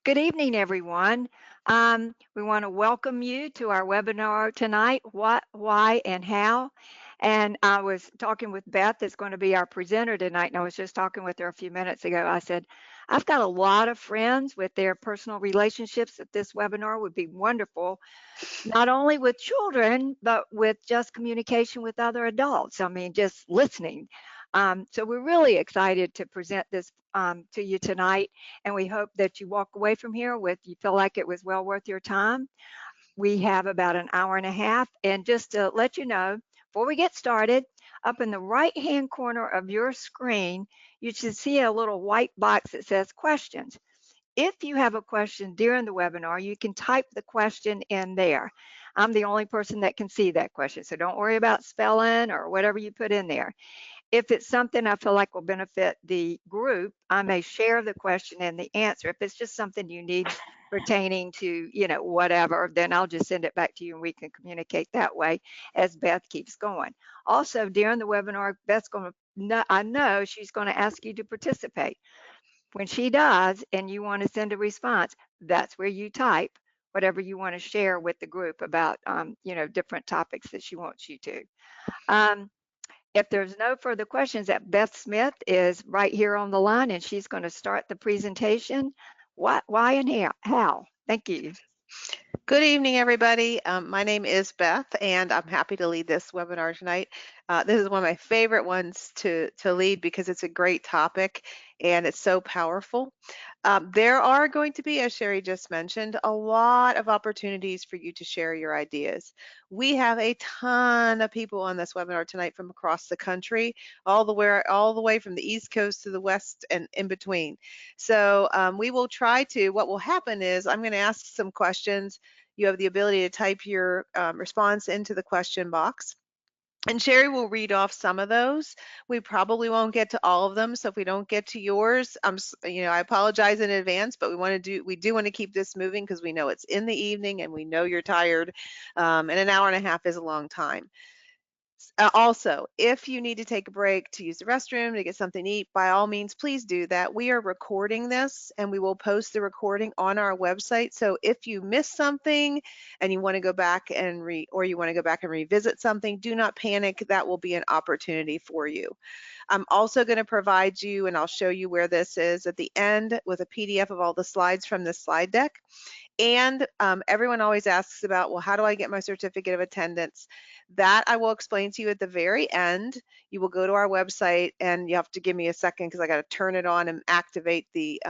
Good evening, everyone. We want to welcome you to our webinar tonight, What, Why, and How. And I was talking with Beth, that's going to be our presenter tonight, and I was just talking with her a few minutes ago. I said, I've got a lot of friends with their personal relationships that this webinar would be wonderful, not only with children, but with just communication with other adults. I mean, just listening. So we're really excited to present this to you tonight, and we hope that you walk away from here with you feel like it was well worth your time. We have about an hour and a half, and just to let you know, before we get started, up in the right-hand corner of your screen, you should see a little white box that says questions. If you have a question during the webinar, you can type the question in there. I'm the only person that can see that question, so don't worry about spelling or whatever you put in there. If it's something I feel like will benefit the group, I may share the question and the answer. If it's just something you need pertaining to, whatever, then I'll just send it back to you and we can communicate that way as Beth keeps going. Also, during the webinar, Beth's going to, I know she's going to ask you to participate. When she does and you want to send a response, that's where you type whatever you want to share with the group about, different topics that she wants you to. Um, if there's no further questions, that Beth Smith is right here on the line and she's going to start the presentation. What, why, and how? Thank you. Good evening, everybody. My name is Beth, and I'm happy to lead this webinar tonight. This is one of my favorite ones to lead because it's a great topic and it's so powerful. There are going to be, as Sherry just mentioned, a lot of opportunities for you to share your ideas. We have a ton of people on this webinar tonight from across the country, all the way from the East Coast to the West and in between. So we will try to, what will happen is I'm going to ask some questions. You have the ability to type your response into the question box. And Sherry will read off some of those. We probably won't get to all of them. So if we don't get to yours, I apologize in advance, but we do want to keep this moving because we know it's in the evening and we know you're tired. And an hour and a half is a long time. Also, if you need to take a break to use the restroom, to get something to eat, by all means, please do that. We are recording this and we will post the recording on our website. So if you miss something and you want to go back and revisit something, do not panic. That will be an opportunity for you. I'm also going to provide you, and I'll show you where this is at the end with a PDF of all the slides from this slide deck. And everyone always asks about, well, how do I get my certificate of attendance? That I will explain to you at the very end. You will go to our website, and you have to give me a second because I got to turn it on and activate the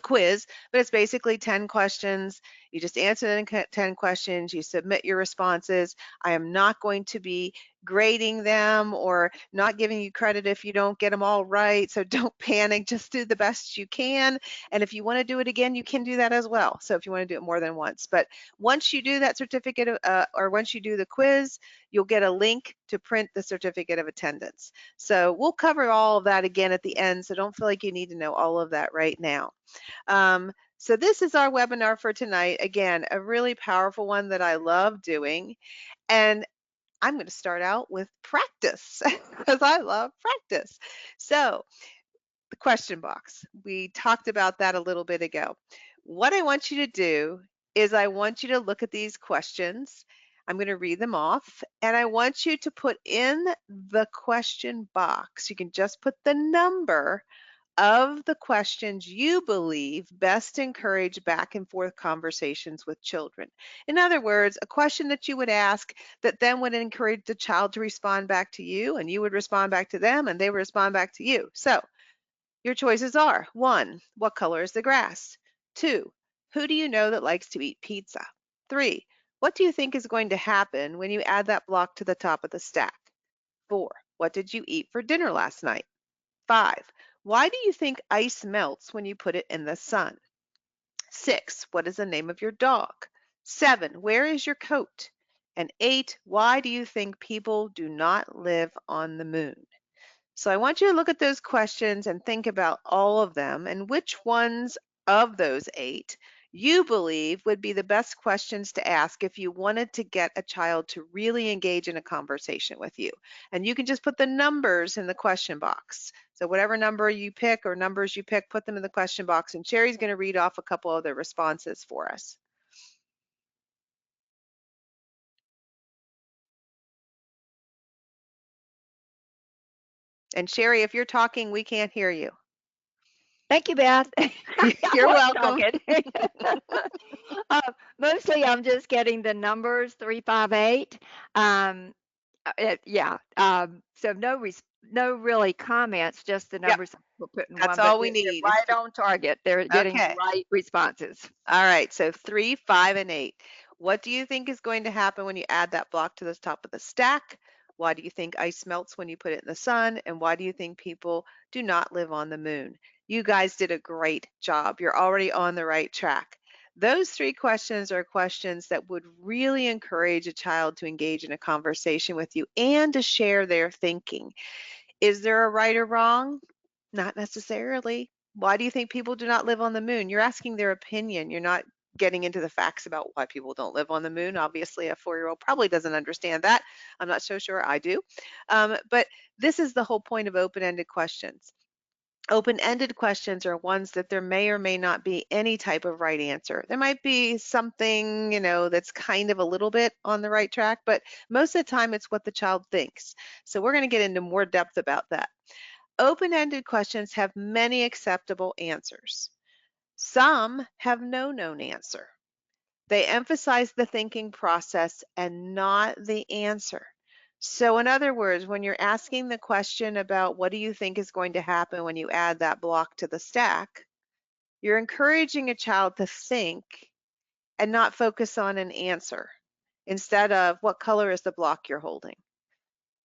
quiz, but it's basically 10 questions. You just answer the 10 questions, you submit your responses. I am not going to be grading them or not giving you credit if you don't get them all right. So don't panic, just do the best you can. And if you want to do it again, you can do that as well. So if you want to do it more than once, but once you do that certificate or once you do the quiz, you'll get a link to print the certificate of attendance. So we'll cover all of that again at the end. So don't feel like you need to know all of that right now. So this is our webinar for tonight. Again, a really powerful one that I love doing. And I'm going to start out with practice because I love practice. So the question box, we talked about that a little bit ago. What I want you to do is I want you to look at these questions. I'm going to read them off, and I want you to put in the question box. You can just put the number of the questions you believe best encourage back and forth conversations with children. In other words, a question that you would ask that then would encourage the child to respond back to you, and you would respond back to them, and they would respond back to you. So your choices are: 1, what color is the grass? 2, who do you know that likes to eat pizza? 3, what do you think is going to happen when you add that block to the top of the stack? 4, what did you eat for dinner last night? 5, why do you think ice melts when you put it in the sun? 6, what is the name of your dog? 7, where is your coat? And 8, why do you think people do not live on the moon? So I want you to look at those questions and think about all of them and which ones of those 8 you believe would be the best questions to ask if you wanted to get a child to really engage in a conversation with you. And you can just put the numbers in the question box. So whatever number you pick or numbers you pick, put them in the question box. And Sherry's going to read off a couple of the responses for us. And Sherry, if you're talking, we can't hear you. Thank you, Beth. You're Was welcome. talking. Mostly I'm just getting the numbers 358. Yeah. So no really comments, just the Yep, numbers we're putting that's one, but all we they're need is right on target. They're getting the okay. right responses. All right, so 3, 5, and 8. What do you think is going to happen when you add that block to the top of the stack? Why do you think ice melts when you put it in the sun? And why do you think people do not live on the moon? You guys did a great job. You're already on the right track. Those 3 questions are questions that would really encourage a child to engage in a conversation with you and to share their thinking. Is there a right or wrong? Not necessarily. Why do you think people do not live on the moon? You're asking their opinion. You're not getting into the facts about why people don't live on the moon. Obviously, a 4-year-old probably doesn't understand that. I'm not so sure I do. But this is the whole point of open-ended questions. Open-ended questions are ones that there may or may not be any type of right answer. There might be something, that's kind of a little bit on the right track, but most of the time it's what the child thinks. So we're going to get into more depth about that. Open-ended questions have many acceptable answers. Some have no known answer. They emphasize the thinking process and not the answer. So in other words, when you're asking the question about what do you think is going to happen when you add that block to the stack, you're encouraging a child to think and not focus on an answer instead of what color is the block you're holding.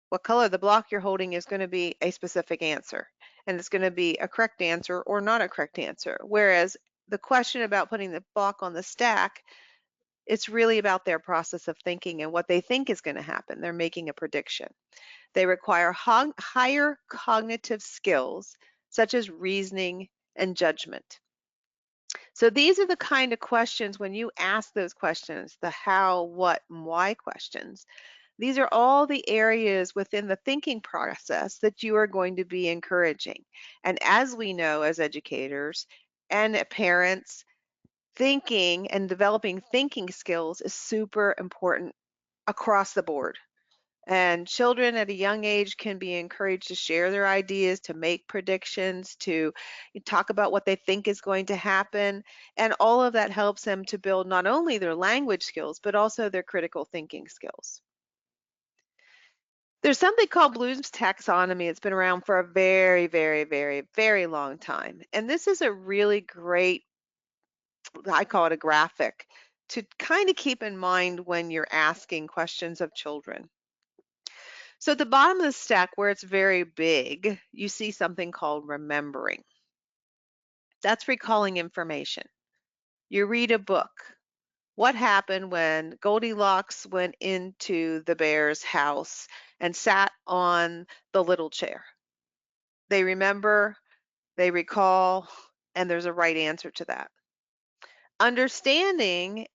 What color the block you're holding is going to be a specific answer, and it's going to be a correct answer or not a correct answer. Whereas the question about putting the block on the stack, it's really about their process of thinking and what they think is going to happen. They're making a prediction. They require higher cognitive skills, such as reasoning and judgment. So these are the kind of questions when you ask those questions, the how, what, and why questions, these are all the areas within the thinking process that you are going to be encouraging. And as we know as educators and parents, thinking and developing thinking skills is super important across the board. And children at a young age can be encouraged to share their ideas, to make predictions, to talk about what they think is going to happen. And all of that helps them to build not only their language skills, but also their critical thinking skills. There's something called Bloom's taxonomy. It's been around for a very, very, very, very long time. And this is a really great, I call it a graphic, to kind of keep in mind when you're asking questions of children. So at the bottom of the stack where it's very big, you see something called remembering. That's recalling information. You read a book. What happened when Goldilocks went into the bear's house and sat on the little chair? They remember, they recall, and there's a right answer to that. Understanding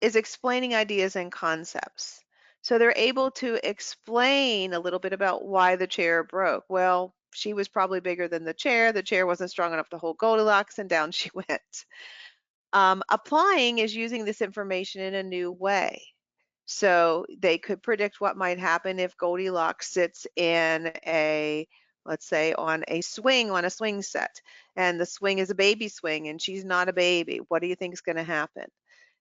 is explaining ideas and concepts. So they're able to explain a little bit about why the chair broke. Well, she was probably bigger than the chair. The chair wasn't strong enough to hold Goldilocks, and down she went. Applying is using this information in a new way. So they could predict what might happen if Goldilocks sits in let's say, on a swing set, and the swing is a baby swing and she's not a baby. What do you think is going to happen?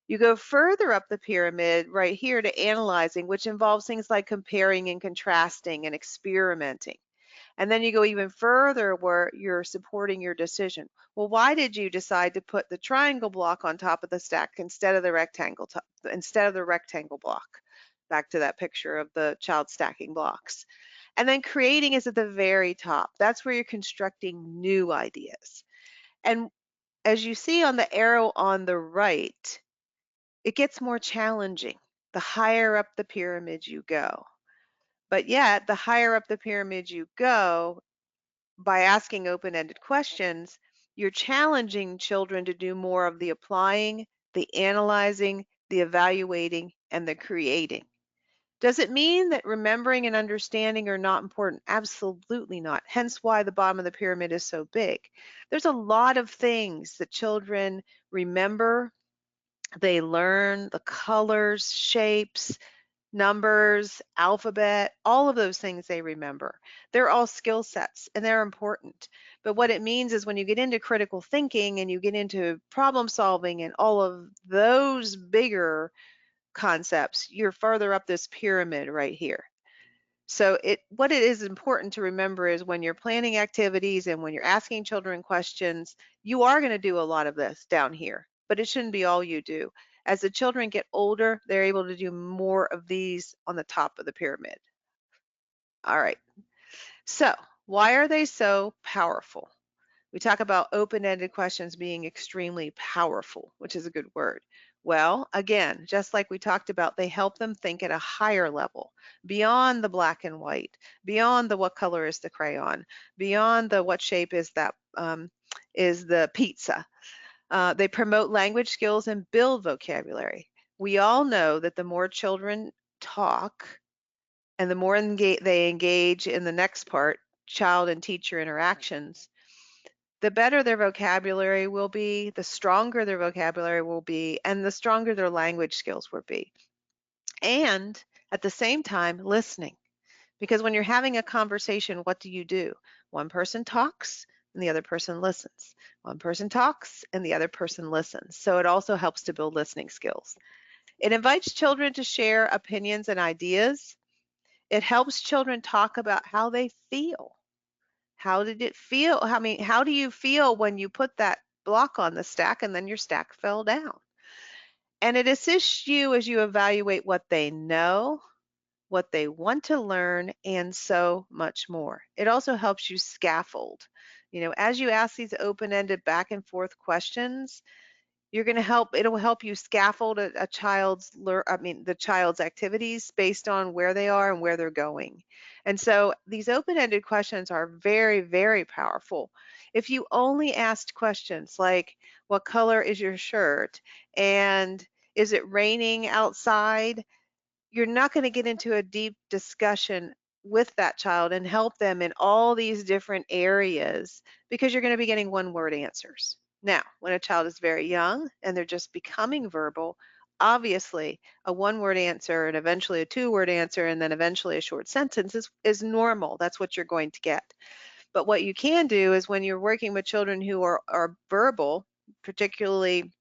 You go further up the pyramid right here to analyzing, which involves things like comparing and contrasting and experimenting. And then you go even further where you're supporting your decision. Well, why did you decide to put the triangle block on top of the stack instead of the rectangle block? Back to that picture of the child stacking blocks. And then creating is at the very top. That's where you're constructing new ideas. And as you see on the arrow on the right, it gets more challenging the higher up the pyramid you go. But yet, the higher up the pyramid you go, by asking open-ended questions, You're challenging children to do more of the applying, the analyzing, the evaluating, and the creating. Does it mean that remembering and understanding are not important? Absolutely not. Hence why the bottom of the pyramid is so big. There's a lot of things that children remember, they learn the colors, shapes, numbers, alphabet, all of those things they remember. They're all skill sets and they're important. But what it means is when you get into critical thinking and you get into problem solving and all of those bigger concepts, you're further up this pyramid right here. So what it is important to remember is when you're planning activities and when you're asking children questions, you are going to do a lot of this down here, but it shouldn't be all you do. As the children get older, they're able to do more of these on the top of the pyramid. All right. So why are they so powerful? We talk about open-ended questions being extremely powerful, which is a good word. Well, again, just like we talked about, they help them think at a higher level, beyond the black and white, beyond the what color is the crayon, beyond the what shape is the pizza. They promote language skills and build vocabulary. We all know that the more children talk and the more they engage in the next part, child and teacher interactions, the better their vocabulary will be, the stronger their vocabulary will be, and the stronger their language skills will be. And at the same time, listening. Because when you're having a conversation, what do? One person talks and the other person listens. One person talks and the other person listens. So it also helps to build listening skills. It invites children to share opinions and ideas. It helps children talk about how they feel. How did it feel? I mean, how do you feel when you put that block on the stack and then your stack fell down? And it assists you as you evaluate what they know, what they want to learn, and so much more. It also helps you scaffold. As you ask these open-ended back and forth questions, you're going to it'll help you scaffold a the child's activities based on where they are and where they're going. And so these open-ended questions are very, very powerful. If you only asked questions like, what color is your shirt? And is it raining outside? You're not going to get into a deep discussion with that child and help them in all these different areas because you're going to be getting one-word answers. Now, when a child is very young and they're just becoming verbal, obviously a one-word answer and eventually a two-word answer and then eventually a short sentence is normal. That's what you're going to get. But what you can do is when you're working with children who are verbal, particularly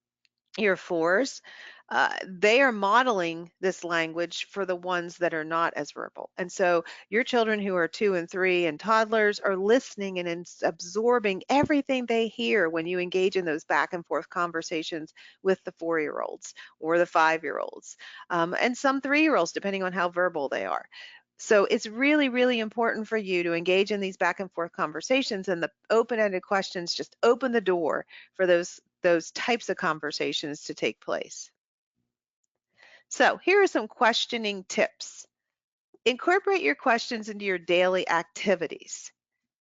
year fours, they are modeling this language for the ones that are not as verbal. And so your children who are 2 and 3 and toddlers are listening and absorbing everything they hear when you engage in those back and forth conversations with the 4-year-olds or the 5-year-olds, and some 3-year-olds, depending on how verbal they are. So it's really, really important for you to engage in these back and forth conversations, and the open-ended questions just open the door for those types of conversations to take place. So here are some questioning tips. Incorporate your questions into your daily activities.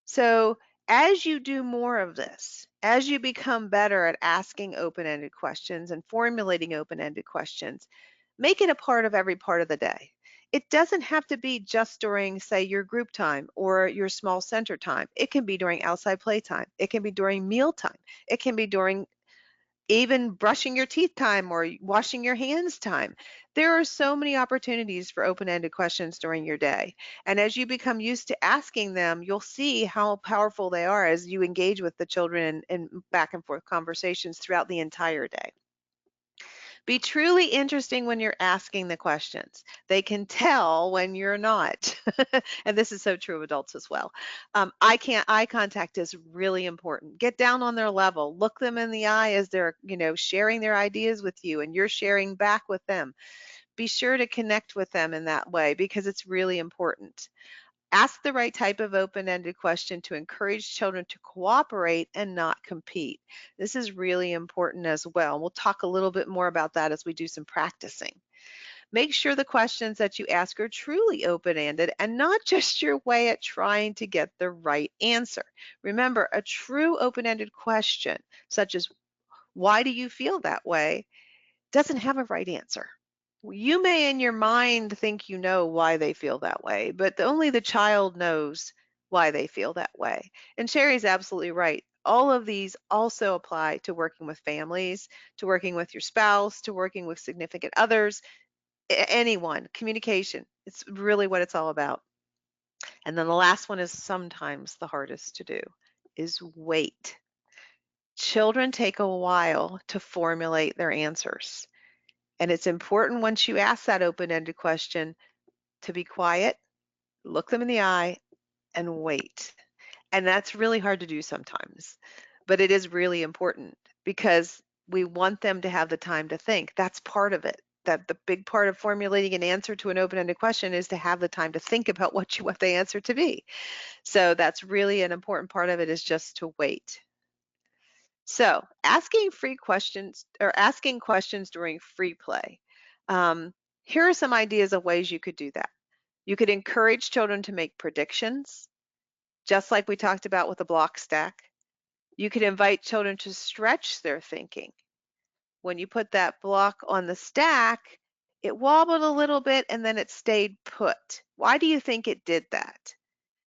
So as you do more of this, as you become better at asking open-ended questions and formulating open-ended questions, make it a part of every part of the day. It doesn't have to be just during, say, your group time or your small center time. It can be during outside play time. It can be during meal time. It can be during even brushing your teeth time or washing your hands time. There are so many opportunities for open-ended questions during your day. And as you become used to asking them, you'll see how powerful they are as you engage with the children in back and forth conversations throughout the entire day. Be truly interesting when you're asking the questions. They can tell when you're not. And this is so true of adults as well. Eye contact is really important. Get down on their level. Look them in the eye as they're, sharing their ideas with you and you're sharing back with them. Be sure to connect with them in that way because it's really important. Ask the right type of open-ended question to encourage children to cooperate and not compete. This is really important as well. We'll talk a little bit more about that as we do some practicing. Make sure the questions that you ask are truly open-ended and not just your way at trying to get the right answer. Remember, a true open-ended question, such as, why do you feel that way, doesn't have a right answer. You may in your mind think you know why they feel that way, but only the child knows why they feel that way. And Sherry's absolutely right. All of these also apply to working with families, to working with your spouse, to working with significant others, anyone, communication. It's really what it's all about. And then the last one is sometimes the hardest to do is wait. Children take a while to formulate their answers. And it's important once you ask that open-ended question to be quiet, look them in the eye, and wait. And that's really hard to do sometimes, but it is really important because we want them to have the time to think. That's part of it. That the big part of formulating an answer to an open-ended question is to have the time to think about what you want the answer to be. So that's really an important part of it, is just to wait. So asking free questions or asking questions during free play. Um, Here are some ideas of ways you could do that. You could encourage children to make predictions, just like we talked about with the block stack. You could invite children to stretch their thinking. When you put that block on the stack, it wobbled a little bit and then it stayed put. Why do you think it did that?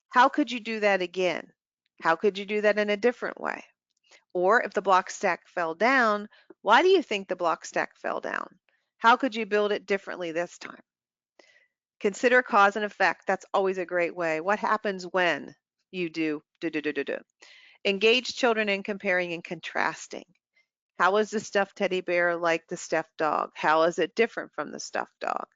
How could you do that again? How could you do that in a different way? Or if the block stack fell down, why do you think the block stack fell down? How could you build it differently this time? Consider cause and effect. That's always a great way. What happens when you do? Engage children in comparing and contrasting. How is the stuffed teddy bear like the stuffed dog? How is it different from the stuffed dog?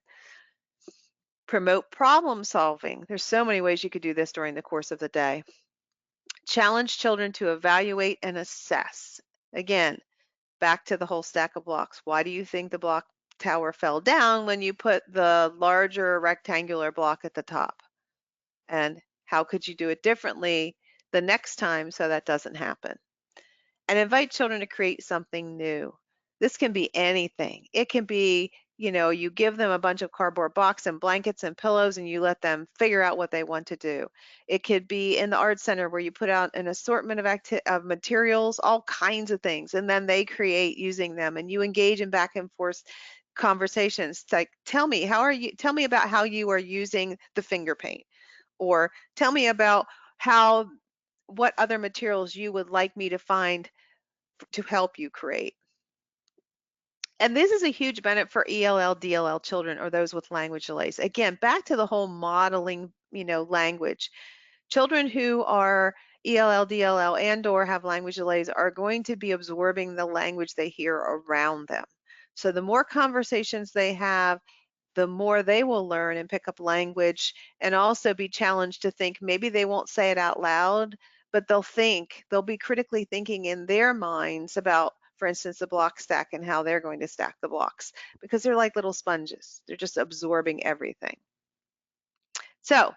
Promote problem solving. There's so many ways you could do this during the course of the day. Challenge children to evaluate and assess. Again, back to the whole stack of blocks. Why do you think the block tower fell down when you put the larger rectangular block at the top? And how could you do it differently the next time so that doesn't happen? And invite children to create something new. This can be anything. It can be, you give them a bunch of cardboard box and blankets and pillows and you let them figure out what they want to do. It could be in the art center where you put out an assortment of materials, all kinds of things, and then they create using them and you engage in back and forth conversations. It's like, tell me about how you are using the finger paint, or tell me about what other materials you would like me to find to help you create. And this is a huge benefit for ELL, DLL children or those with language delays. Again, back to the whole modeling, language. Children who are ELL, DLL, and or have language delays are going to be absorbing the language they hear around them. So the more conversations they have, the more they will learn and pick up language, and also be challenged to think. Maybe they won't say it out loud, but they'll be critically thinking in their minds about, for instance, the block stack and how they're going to stack the blocks, because they're like little sponges. They're just absorbing everything. So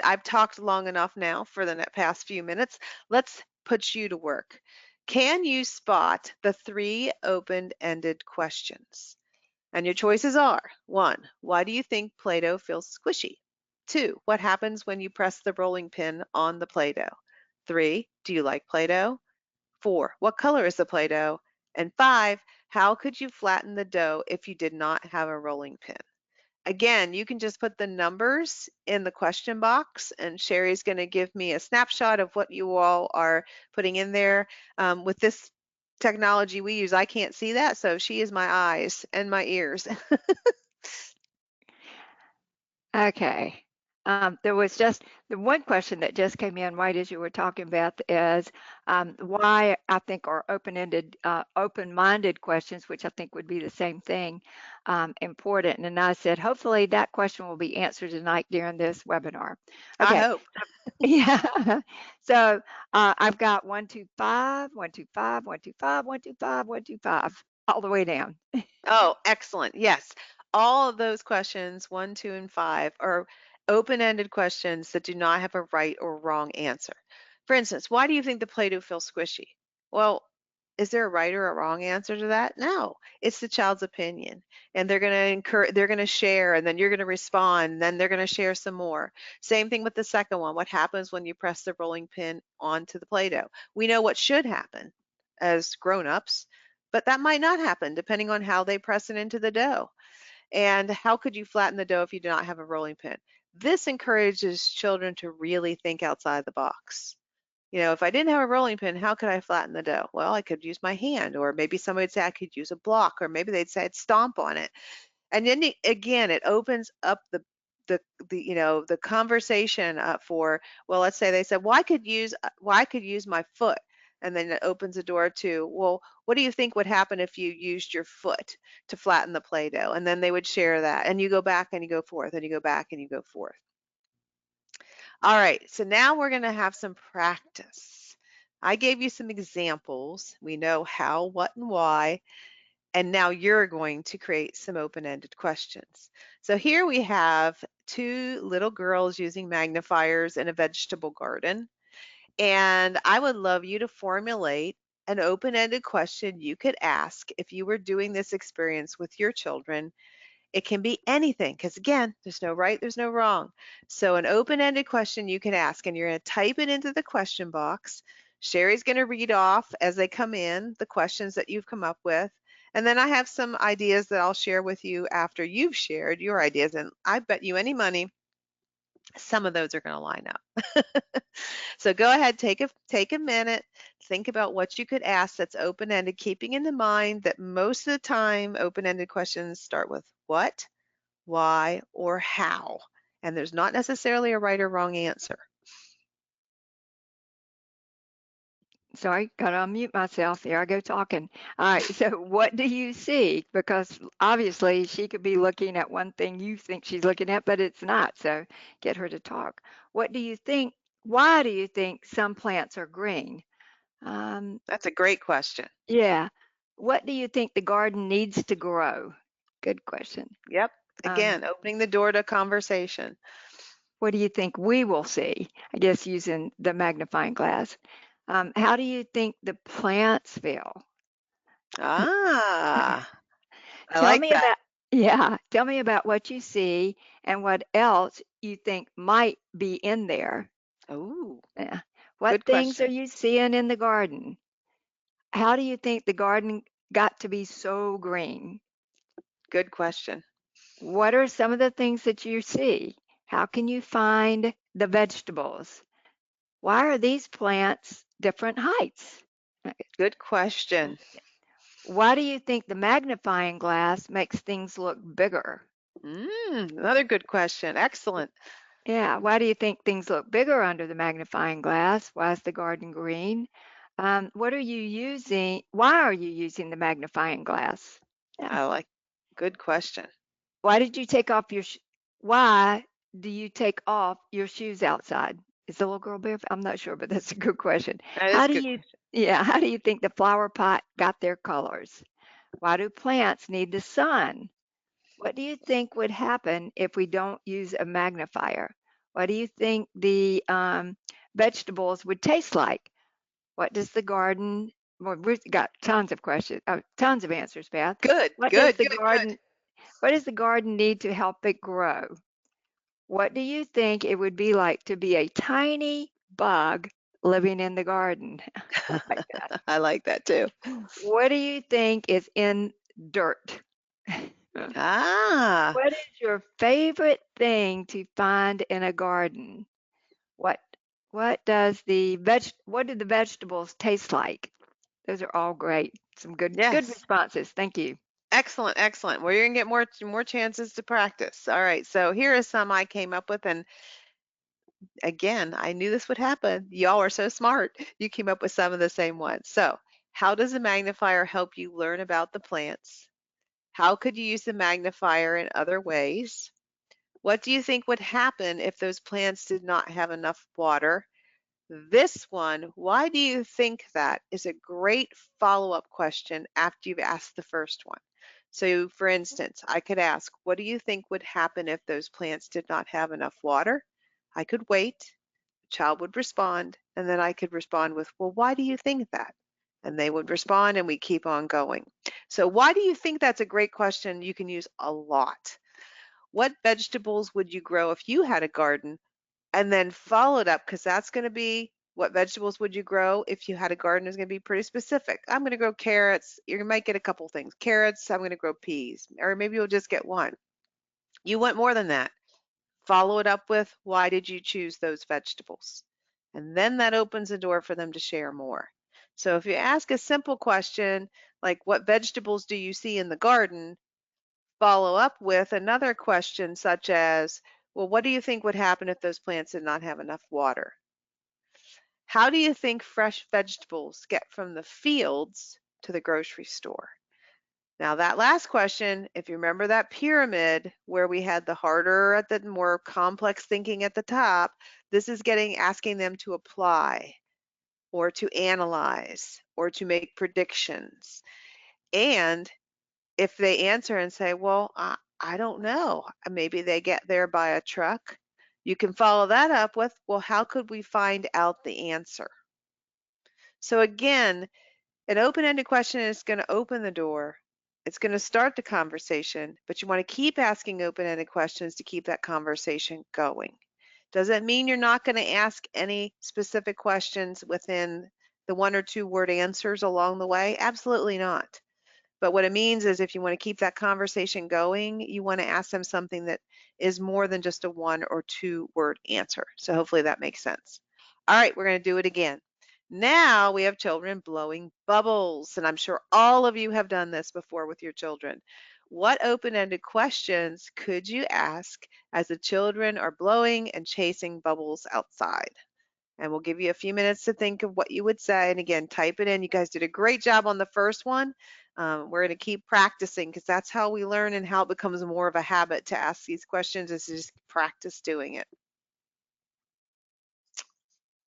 I've talked long enough now for the past few minutes. Let's put you to work. Can you spot the 3 open-ended questions? And your choices are: 1, why do you think Play-Doh feels squishy? 2, what happens when you press the rolling pin on the Play-Doh? 3, do you like Play-Doh? 4, what color is the Play-Doh? And 5, how could you flatten the dough if you did not have a rolling pin? Again, you can just put the numbers in the question box, and Sherry's going to give me a snapshot of what you all are putting in there. With this technology we use, I can't see that, so she is my eyes and my ears. Okay. There was just the one question that just came in right as you were talking about is why I think are open-minded questions, which I think would be the same thing, important. And I said, hopefully that question will be answered tonight during this webinar. I Okay. hope. Yeah. So I've got 1, 2, 5, 1, 2, 5, 1, 2, 5, 1, 2, 5, 1, 2, 5, all the way down. Oh, excellent. Yes. All of those questions, 1, 2, and 5, are open-ended questions that do not have a right or wrong answer. For instance, why do you think the Play-Doh feels squishy? Well, Is there a right or a wrong answer to that? No, it's the child's opinion. And they're going to encourage, they're going to share, and then you're going to respond, and then they're going to share some more. Same thing with the second one. What happens when you press the rolling pin onto the Play-Doh? We know what should happen as grown-ups, but that might not happen depending on how they press it into the dough. And how could you flatten the dough if you do not have a rolling pin? This encourages children to really think outside the box. You know, if I didn't have a rolling pin, how could I flatten the dough? Well, I could use my hand, or maybe somebody would say I could use a block, or maybe they'd say I'd stomp on it. And then again, it opens up the conversation for, well, let's say they said, well, I could use my foot. And then it opens the door to, well, what do you think would happen if you used your foot to flatten the Play-Doh? And then they would share that. And you go back and you go forth, and you go back and you go forth. All right, so now we're going to have some practice. I gave you some examples. We know how, what, and why. And now you're going to create some open-ended questions. So here we have two little girls using magnifiers in a vegetable garden. And I would love you to formulate an open-ended question you could ask if you were doing this experience with your children. It can be anything, because again, there's no right, there's no wrong. So an open-ended question you can ask, and you're going to type it into the question box. Sherry's going to read off as they come in the questions that you've come up with. And then I have some ideas that I'll share with you after you've shared your ideas. And I bet you any money, some of those are going to line up. So go ahead, take a minute, think about what you could ask that's open-ended, keeping in mind that most of the time open-ended questions start with what, why, or how. And there's not necessarily a right or wrong answer. Sorry, got to unmute myself. There I go talking. All right, so what do you see? Because obviously she could be looking at one thing you think she's looking at, but it's not. So get her to talk. What do you think? Why do you think some plants are green? That's a great question. Yeah. What do you think the garden needs to grow? Good question. Yep. Um, Again, opening the door to conversation. what do you think we will see? I guess using the magnifying glass. How do you think the plants feel? Ah, I Tell like me that. about, yeah, tell me about what you see and what else you think might be in there. Oh, Yeah. What good things are question. you seeing in the garden? How do you think the garden got to be so green? Good question. What are some of the things that you see? How can you find the vegetables? Why are these plants different heights? Good question. Why do you think the magnifying glass makes things look bigger? Another good question. Excellent. Yeah, why do you think things look bigger under the magnifying glass? Why is the garden green? What are you using? Why are you using the magnifying glass? Yeah. I like good question. Why did you take off your why do you take off your shoes outside? Is the little girl barefoot? I'm not sure, but that's a good question. That is How a do good you question. yeah, how do you think the flower pot got their colors? Why do plants need the sun? What do you think would happen if we don't use a magnifier? What do you think the vegetables would taste like? What does the garden, well, we've got tons of questions, tons of answers, Beth. Good, What does good, the good, good. garden, what does the garden need to help it grow? What do you think it would be like to be a tiny bug living in the garden? I like that. I like that too. What do you think is in dirt? Ah, What is your favorite thing to find in a garden? What what do the vegetables taste like? Those are all great. Some good yes. responses. Thank you. Excellent, excellent. Well, you're gonna get more chances to practice. All right, so here are some I came up with, and again, I knew this would happen. Y'all are so smart. You came up with some of the same ones. So, how does a magnifier help you learn about the plants? How could you use the magnifier in other ways? What do you think would happen if those plants did not have enough water? This one, why do you think that, is a great follow-up question after you've asked the first one. So, for instance, I could ask, what do you think would happen if those plants did not have enough water? I could wait, the child would respond, and then I could respond with, well, why do you think that? And they would respond and we keep on going. So why do you think that's a great question? You can use a lot. What vegetables would you grow if you had a garden? And then follow it up because that's going to be what vegetables would you grow if you had a garden is going to be pretty specific. I'm going to grow carrots. You might get a couple things. Carrots, I'm going to grow peas, or maybe you'll just get one. You want more than that. Follow it up with why did you choose those vegetables? And then that opens the door for them to share more. So if you ask a simple question like what vegetables do you see in the garden, follow up with another question such as, well, what do you think would happen if those plants did not have enough water? How do you think fresh vegetables get from the fields to the grocery store? Now, that last question, if you remember that pyramid where we had the harder at the more complex thinking at the top, this is asking them to apply or to analyze or to make predictions. And if they answer and say, well, I don't know, maybe they get there by a truck, you can follow that up with, well, how could we find out the answer? So again, an open-ended question is going to open the door. It's going to start the conversation, but you want to keep asking open-ended questions to keep that conversation going. Does that mean you're not going to ask any specific questions within the 1 or 2 word answers along the way? Absolutely not. But what it means is if you want to keep that conversation going, you want to ask them something that is more than just a 1 or 2 word answer. So hopefully that makes sense. All right, we're going to do it again. Now we have children blowing bubbles, and I'm sure all of you have done this before with your children. What open-ended questions could you ask as the children are blowing and chasing bubbles outside? And we'll give you a few minutes to think of what you would say. And again, type it in. You guys did a great job on the first one. We're going to keep practicing because that's how we learn and how it becomes more of a habit to ask these questions is to just practice doing it.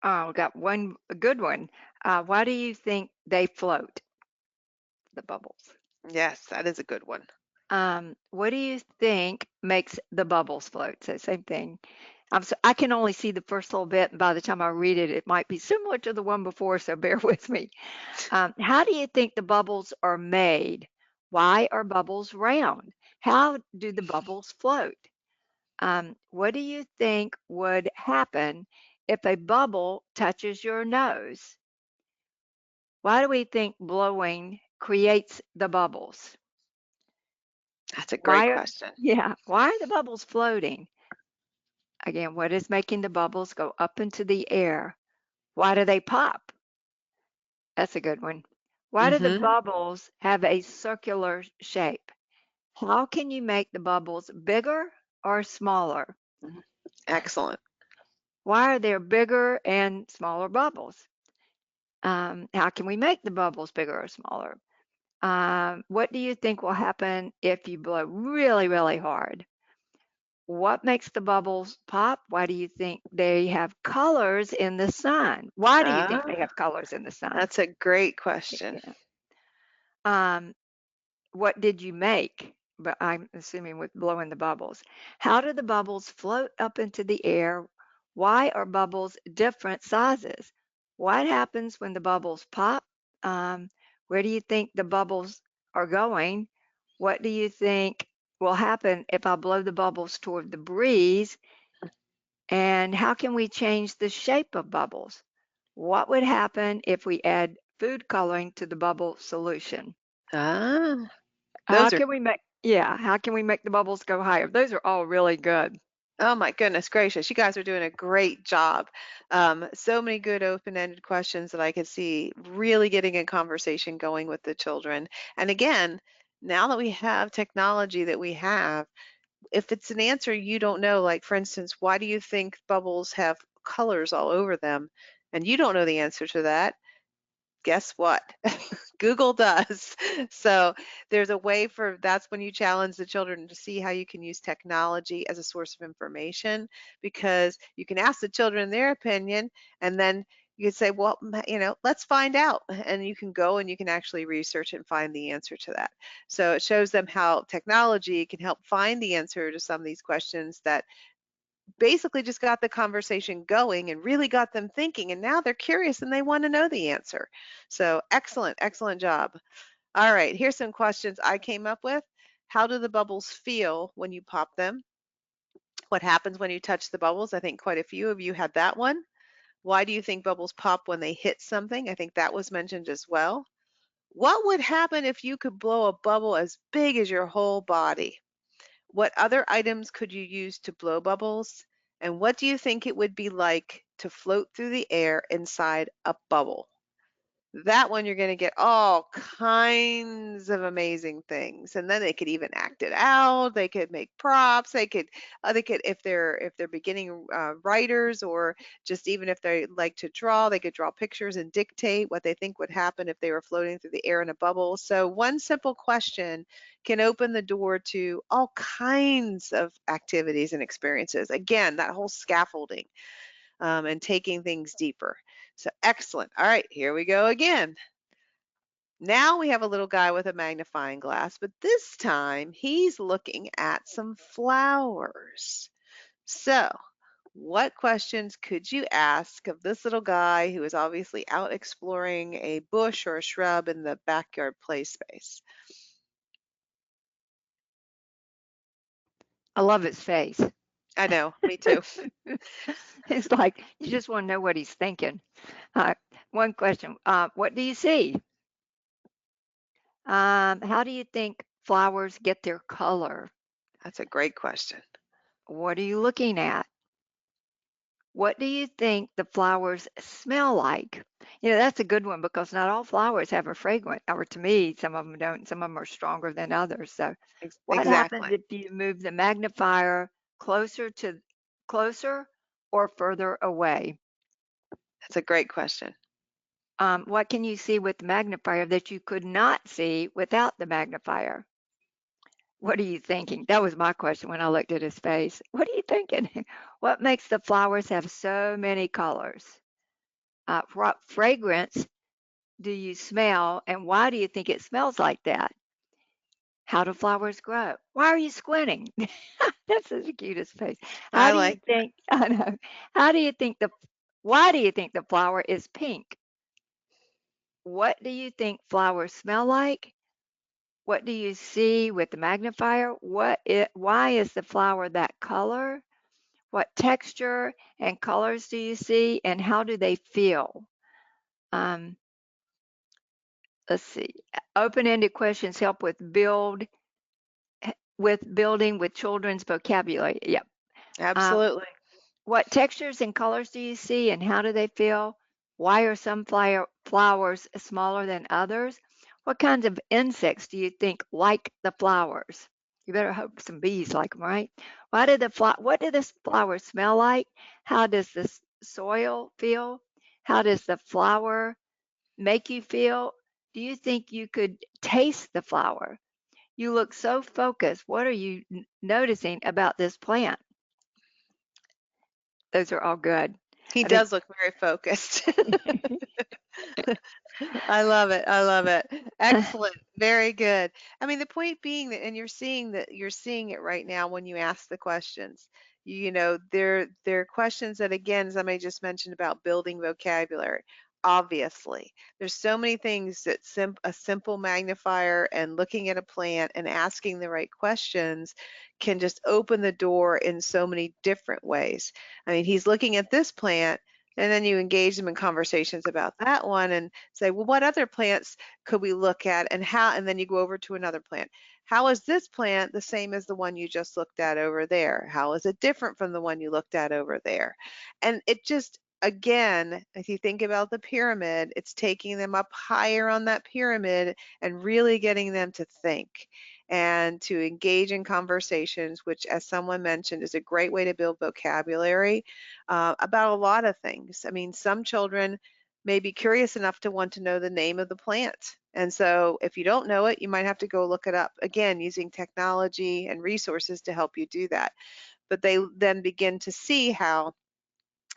Oh, got one a good one. Why do you think they float, the bubbles? Yes, that is a good one. What do you think makes the bubbles float? So same thing. I can only see the first little bit, and by the time I read it, it might be similar to the one before, so bear with me. How do you think the bubbles are made? Why are bubbles round? How do the bubbles float? What do you think would happen if a bubble touches your nose? Why do we think blowing creates the bubbles? That's a great Why are, question. yeah, why are the bubbles floating? Again, what is making the bubbles go up into the air? Why do they pop? That's a good one. Why do the Mm-hmm. bubbles have a circular shape? How can you make the bubbles bigger or smaller? Excellent. Why are there bigger and smaller bubbles? How can we make the bubbles bigger or smaller? What do you think will happen if you blow really, really hard? What makes the bubbles pop? Why do you think they have colors in the sun? Why do you think they Ah, have colors in the sun? that's a great question. Yeah. Um, what did you make? But I'm assuming with blowing the bubbles. How do the bubbles float up into the air? Why are bubbles different sizes? What happens when the bubbles pop? Um, where do you think the bubbles are going? What do you think will happen if I blow the bubbles toward the breeze? And how can we change the shape of bubbles? What would happen if we add food coloring to the bubble solution? Ah, How those are can we make yeah, how can we make the bubbles go higher? Those are all really good. Oh my goodness gracious, you guys are doing a great job. So many good open-ended questions that I could see really getting a conversation going with the children. And again, now that we have technology that we have, if it's an answer you don't know, like for instance, why do you think bubbles have colors all over them? And you don't know the answer to that, guess what? Google does. So there's a way for that's when you challenge the children to see how you can use technology as a source of information because you can ask the children their opinion and then you can say, well, let's find out. And you can go and you can actually research and find the answer to that. So it shows them how technology can help find the answer to some of these questions that basically just got the conversation going and really got them thinking. And now they're curious and they want to know the answer. So excellent, excellent job. All right, here's some questions I came up with. How do the bubbles feel when you pop them? What happens when you touch the bubbles? I think quite a few of you had that one. Why do you think bubbles pop when they hit something? I think that was mentioned as well. What would happen if you could blow a bubble as big as your whole body? What other items could you use to blow bubbles? And what do you think it would be like to float through the air inside a bubble? That one you're going to get all kinds of amazing things, and then they could even act it out. They could make props. They could if they're beginning writers, or just even if they like to draw, they could draw pictures and dictate what they think would happen if they were floating through the air in a bubble. So one simple question can open the door to all kinds of activities and experiences. Again, that whole scaffolding, and taking things deeper. So excellent. All right, here we go again. Now we have a little guy with a magnifying glass, but this time he's looking at some flowers. So, what questions could you ask of this little guy who is obviously out exploring a bush or a shrub in the backyard play space? I love his face. I know, me too. It's like you just want to know what he's thinking. One question. What do you see? How do you think flowers get their color? That's a great question. What are you looking at? What do you think the flowers smell like? That's a good one because not all flowers have a fragrance, or to me, some of them don't. Some of them are stronger than others. So, what happens Exactly. if you move the magnifier closer or further away? That's a great question. What can you see with the magnifier that you could not see without the magnifier? What are you thinking? That was my question when I looked at his face. What are you thinking? What makes the flowers have so many colors? What fragrance do you smell, and why do you think it smells like that? How do flowers grow? Why are you squinting? That's the cutest face. How I do you like think? I know. How do you think the? Why do you think the flower is pink? What do you think flowers smell like? What do you see with the magnifier? Why is the flower that color? What texture and colors do you see, and how do they feel? Um, let's see. Open-ended questions help with building with children's vocabulary. Yep. Um, absolutely. what textures and colors do you see, and how do they feel? Why are some flowers smaller than others? What kinds of insects do you think like the flowers? You better hope some bees like them, right? What do the flowers smell like? How does the soil feel? How does the flower make you feel? Do you think you could taste the flower? You look so focused. What are you noticing about this plant? Those are all good. He I think does look very focused. I love it. I love it. Excellent. Very good. I mean, the point being that, and you're seeing it right now when you ask the questions. They're questions that, again, somebody just mentioned about building vocabulary. Obviously, there's so many things that a simple magnifier and looking at a plant and asking the right questions can just open the door in so many different ways. I mean, he's looking at this plant, and then you engage them in conversations about that one and say, well, what other plants could we look at, and then you go over to another plant. How is this plant the same as the one you just looked at over there? How is it different from the one you looked at over there? And it just, again, if you think about the pyramid, it's taking them up higher on that pyramid and really getting them to think and to engage in conversations, which, as someone mentioned, is a great way to build vocabulary about a lot of things. I mean, some children may be curious enough to want to know the name of the plant. And so if you don't know it, you might have to go look it up, again, using technology and resources to help you do that. But they then begin to see how,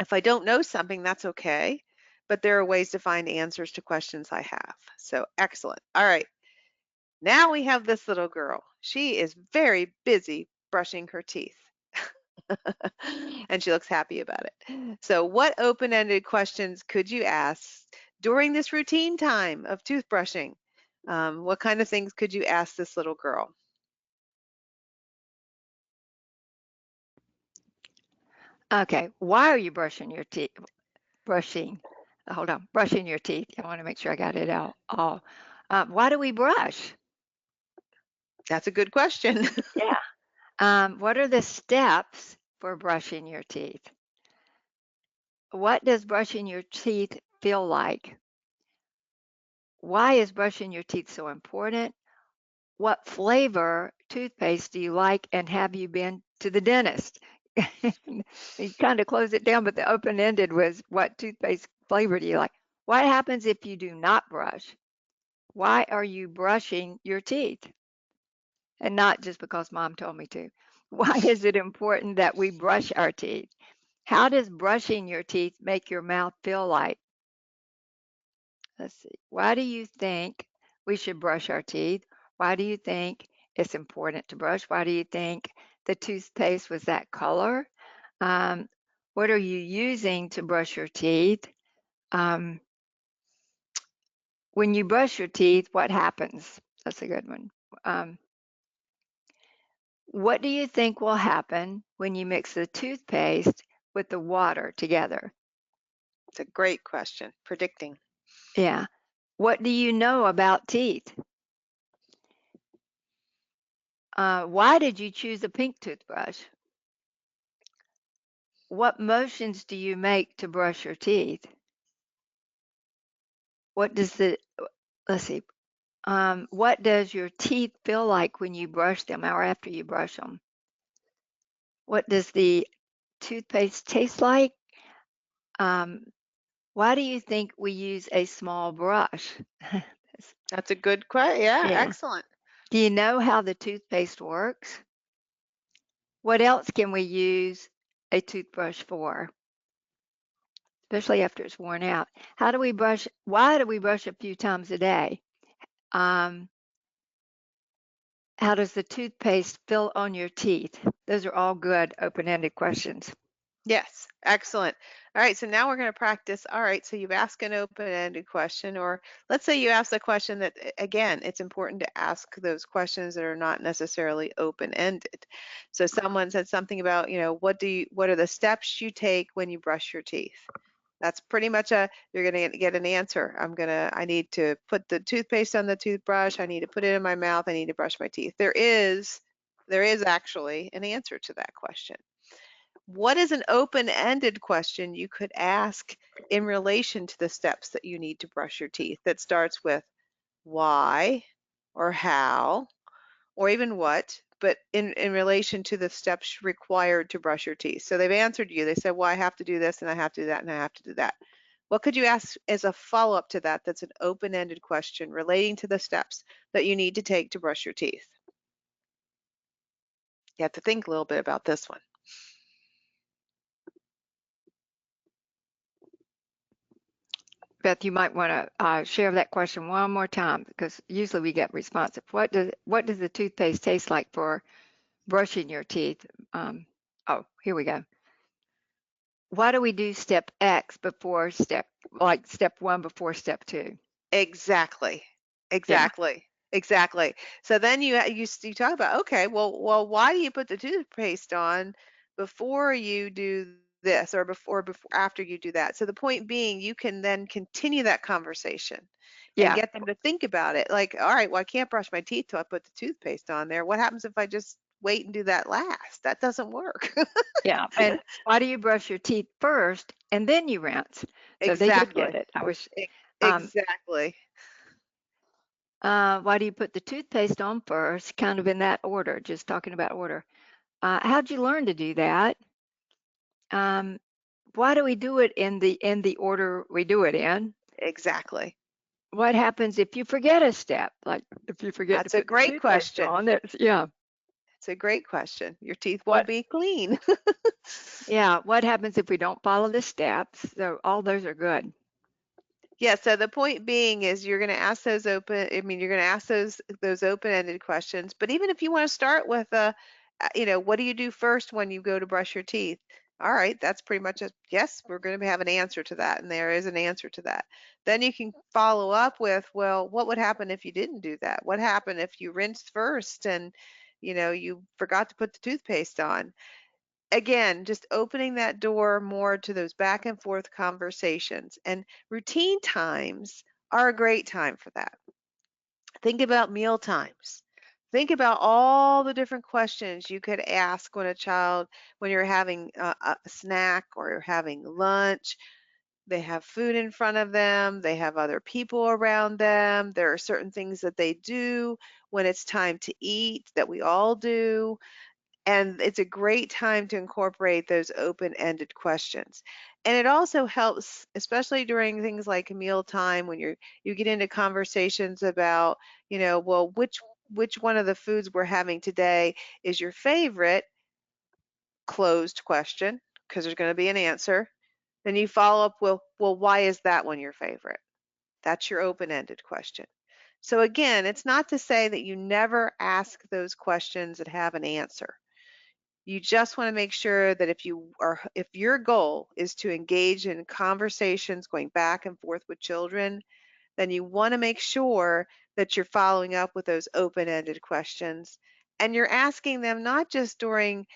if I don't know something, that's okay. But there are ways to find answers to questions I have. So excellent. All right. Now we have this little girl. She is very busy brushing her teeth. And she looks happy about it. So what open-ended questions could you ask during this routine time of toothbrushing? What kind of things could you ask this little girl? Okay, why are you brushing your teeth? Brushing. Hold on, brushing your teeth. I want to make sure I got it out. All. Why do we brush? That's a good question. Yeah. What are the steps for brushing your teeth? What does brushing your teeth feel like? Why is brushing your teeth so important? What flavor toothpaste do you like, and have you been to the dentist? You kind of close it down, but the open-ended was what toothpaste flavor do you like? What happens if you do not brush? Why are you brushing your teeth? And not just because mom told me to. Why is it important that we brush our teeth? How does brushing your teeth make your mouth feel like? Let's see. Why do you think we should brush our teeth? Why do you think it's important to brush? Why do you think the toothpaste was that color? Um, what are you using to brush your teeth? Um, when you brush your teeth, what happens? That's a good one. Um, what do you think will happen when you mix the toothpaste with the water together? It's a great question. Predicting. Yeah. What do you know about teeth? Why did you choose a pink toothbrush? What motions do you make to brush your teeth? What does the let's see. What does your teeth feel like when you brush them or after you brush them? What does the toothpaste taste like? Um, why do you think we use a small brush? That's a good question. Yeah, Yeah. excellent. Do you know how the toothpaste works? What else can we use a toothbrush for, especially after it's worn out? How do we brush? Why do we brush a few times a day? Um, how does the toothpaste feel on your teeth? Those are all good open-ended questions. Yes, excellent. All right, so now we're going to practice. All right, so you've asked an open-ended question, or let's say you ask a question that, again, it's important to ask those questions that are not necessarily open-ended. So someone said something about, what are the steps you take when you brush your teeth? That's pretty much you're going to get an answer. I need to put the toothpaste on the toothbrush. I need to put it in my mouth. I need to brush my teeth. There is actually an answer to that question. What is an open-ended question you could ask in relation to the steps that you need to brush your teeth that starts with why or how or even what, but in relation to the steps required to brush your teeth? So they've answered you. They said, well, I have to do this and I have to do that and I have to do that. What could you ask as a follow-up to that that's an open-ended question relating to the steps that you need to take to brush your teeth? You have to think a little bit about this one. Beth, you might want to share that question one more time because usually we get responsive. What does the toothpaste taste like for brushing your teeth? Oh, here we go. Why do we do step X before step one before step two? Exactly. Yeah, Exactly. Exactly. So then you talk about, okay, well, why do you put the toothpaste on before you do this or before after you do that? So the point being, you can then continue that conversation and yeah, get them to think about it. Like, all right, well, I can't brush my teeth till I put the toothpaste on there. What happens if I just wait and do that last? That doesn't work. yeah. And why do you brush your teeth first and then you rinse? So they did get Exactly. it. I was. E- Um, Exactly. why do you put the toothpaste on first? Kind of in that order. Just talking about order. How'd you learn to do that? Um, why do we do it in the order we do it in? Exactly. What happens if you forget a step? Like if you forget to That's a put the great toothpaste question. on, it's yeah. It's a great question. Your teeth will What be clean. yeah, what happens if we don't follow the steps? So all those are good. Yeah, so the point being is you're going to ask you're going to ask those open-ended questions, but even if you want to start with What do you do first when you go to brush your teeth? All right, that's pretty much a yes, we're going to have an answer to that, and there is an answer to that. Then you can follow up with, well, what would happen if you didn't do that? What happened if you rinsed first and you forgot to put the toothpaste on? Again, just opening that door more to those back and forth conversations. And routine times are a great time for that. Think about meal times. Think about all the different questions you could ask when you're having a snack or you're having lunch. They have food in front of them, they have other people around them. There are certain things that they do when it's time to eat that we all do. And it's a great time to incorporate those open-ended questions. And it also helps, especially during things like mealtime, when you get into conversations about, well, which one of the foods we're having today is your favorite? Closed question, because there's going to be an answer. Then you follow up with, well, why is that one your favorite? That's your open-ended question. So again, it's not to say that you never ask those questions that have an answer. You just want to make sure that if your goal is to engage in conversations going back and forth with children, then you want to make sure that you're following up with those open-ended questions and you're asking them not just during,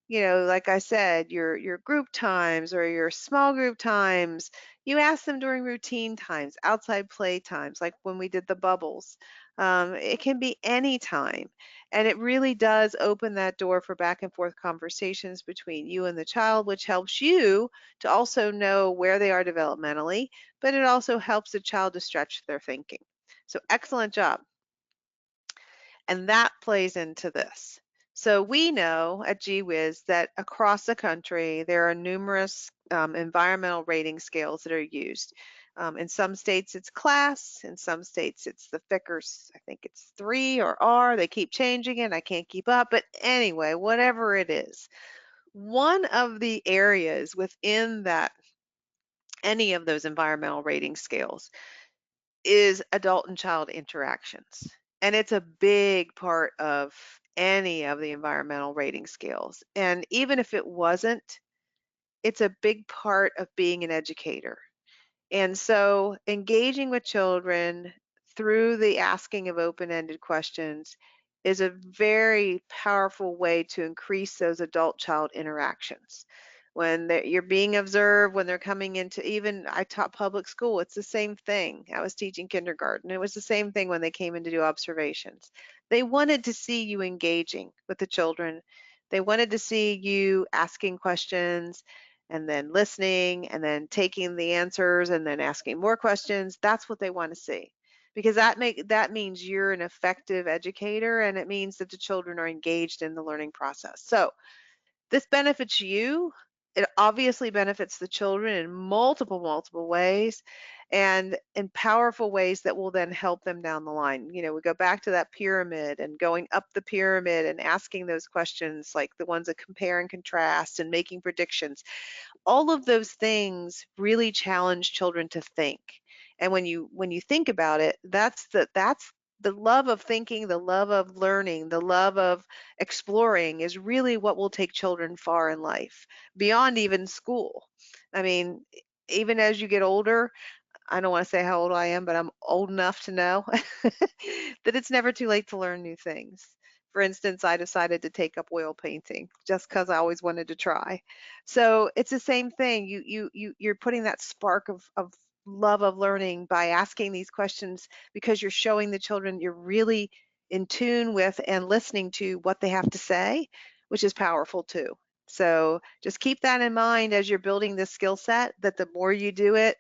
like I said, your group times or your small group times. You ask them during routine times, outside play times, like when we did the bubbles. It can be any time. And it really does open that door for back and forth conversations between you and the child, which helps you to also know where they are developmentally, but it also helps the child to stretch their thinking. So excellent job. And that plays into this. So we know at GWIZ that across the country, there are numerous environmental rating scales that are used. In some states, it's class. In some states, it's the Vickers, I think it's 3 or R. They keep changing it. I can't keep up. But anyway, whatever it is, one of the areas within any of those environmental rating scales is adult and child interactions. And it's a big part of any of the environmental rating scales. And even if it wasn't, it's a big part of being an educator. And so engaging with children through the asking of open-ended questions is a very powerful way to increase those adult-child interactions. When you're being observed, when they're coming into, even I taught public school, it's the same thing. I was teaching kindergarten. It was the same thing when they came in to do observations. They wanted to see you engaging with the children. They wanted to see you asking questions and then listening and then taking the answers and then asking more questions. That's what they want to see, because that means you're an effective educator, and it means that the children are engaged in the learning process. So this benefits you. It obviously benefits the children in multiple ways, and in powerful ways that will then help them down the line. We go back to that pyramid and going up the pyramid and asking those questions, like the ones that compare and contrast and making predictions. All of those things really challenge children to think. And when you think about it, that's the love of thinking, the love of learning, the love of exploring is really what will take children far in life, beyond even school. I mean, even as you get older, I don't want to say how old I am, but I'm old enough to know that it's never too late to learn new things. For instance, I decided to take up oil painting just because I always wanted to try. So it's the same thing. You're putting that spark of love of learning by asking these questions, because you're showing the children you're really in tune with and listening to what they have to say, which is powerful too. So just keep that in mind as you're building this skill set, that the more you do it,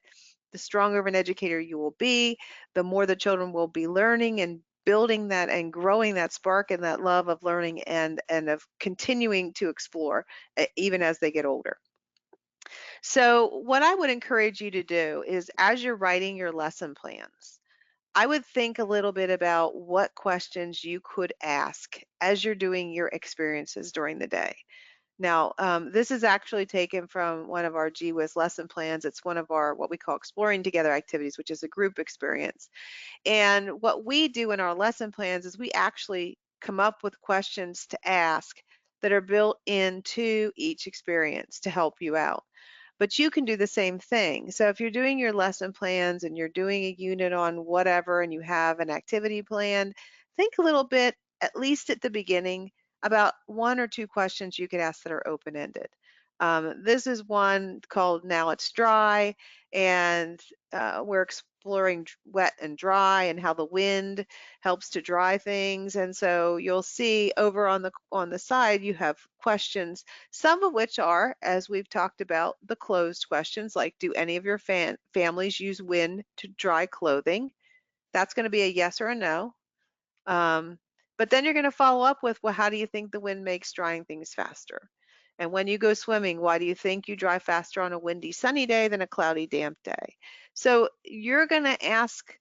the stronger of an educator you will be, the more the children will be learning and building that and growing that spark and that love of learning and of continuing to explore even as they get older. So what I would encourage you to do is, as you're writing your lesson plans, I would think a little bit about what questions you could ask as you're doing your experiences during the day. Now, this is actually taken from one of our GWIS lesson plans. It's one of our what we call exploring together activities, which is a group experience. And what we do in our lesson plans is we actually come up with questions to ask that are built into each experience to help you out. But you can do the same thing. So if you're doing your lesson plans and you're doing a unit on whatever and you have an activity planned, think a little bit, at least at the beginning, about one or two questions you could ask that are open-ended. This is one called Now It's Dry, and we're exploring wet and dry and how the wind helps to dry things. And so you'll see over on the side you have questions, some of which are, as we've talked about, the closed questions, like do any of your families use wind to dry clothing? That's going to be a yes or a no. Um, but then you're going to follow up with, well, how do you think the wind makes drying things faster? And when you go swimming, why do you think you dry faster on a windy, sunny day than a cloudy, damp day? So you're going to ask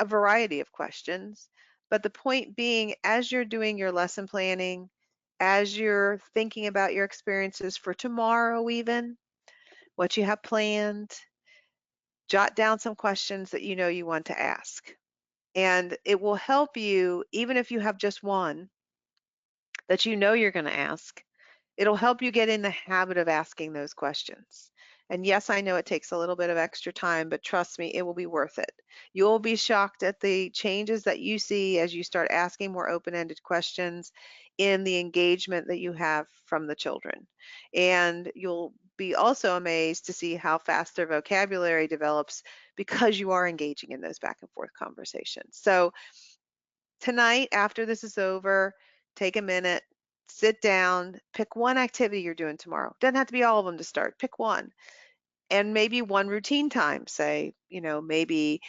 a variety of questions, but the point being, as you're doing your lesson planning, as you're thinking about your experiences for tomorrow, even what you have planned, jot down some questions that you know you want to ask. And it will help you, even if you have just one that you know you're going to ask, it'll help you get in the habit of asking those questions. And yes, I know it takes a little bit of extra time, but trust me, it will be worth it. You'll be shocked at the changes that you see as you start asking more open-ended questions in the engagement that you have from the children. And you'll be also amazed to see how fast their vocabulary develops because you are engaging in those back and forth conversations. So tonight, after this is over, take a minute, sit down, pick one activity you're doing tomorrow. Doesn't have to be all of them to start. Pick one. And maybe one routine time, say, maybe,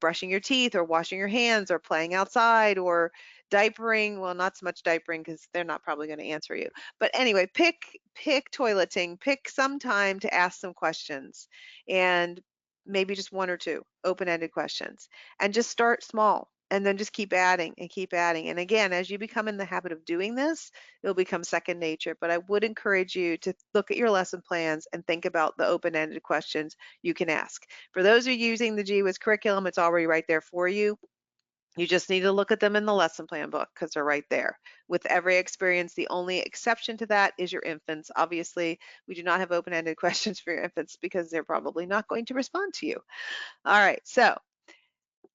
brushing your teeth or washing your hands or playing outside or diapering. Well, not so much diapering because they're not probably going to answer you. But anyway, pick toileting, pick some time to ask some questions and maybe just one or two open-ended questions and just start small and then just keep adding and keep adding. And again, as you become in the habit of doing this, it'll become second nature. But I would encourage you to look at your lesson plans and think about the open-ended questions you can ask. For those who are using the GWIS curriculum, it's already right there for you. You just need to look at them in the lesson plan book because they're right there. With every experience, the only exception to that is your infants. Obviously, we do not have open-ended questions for your infants because they're probably not going to respond to you. All right, so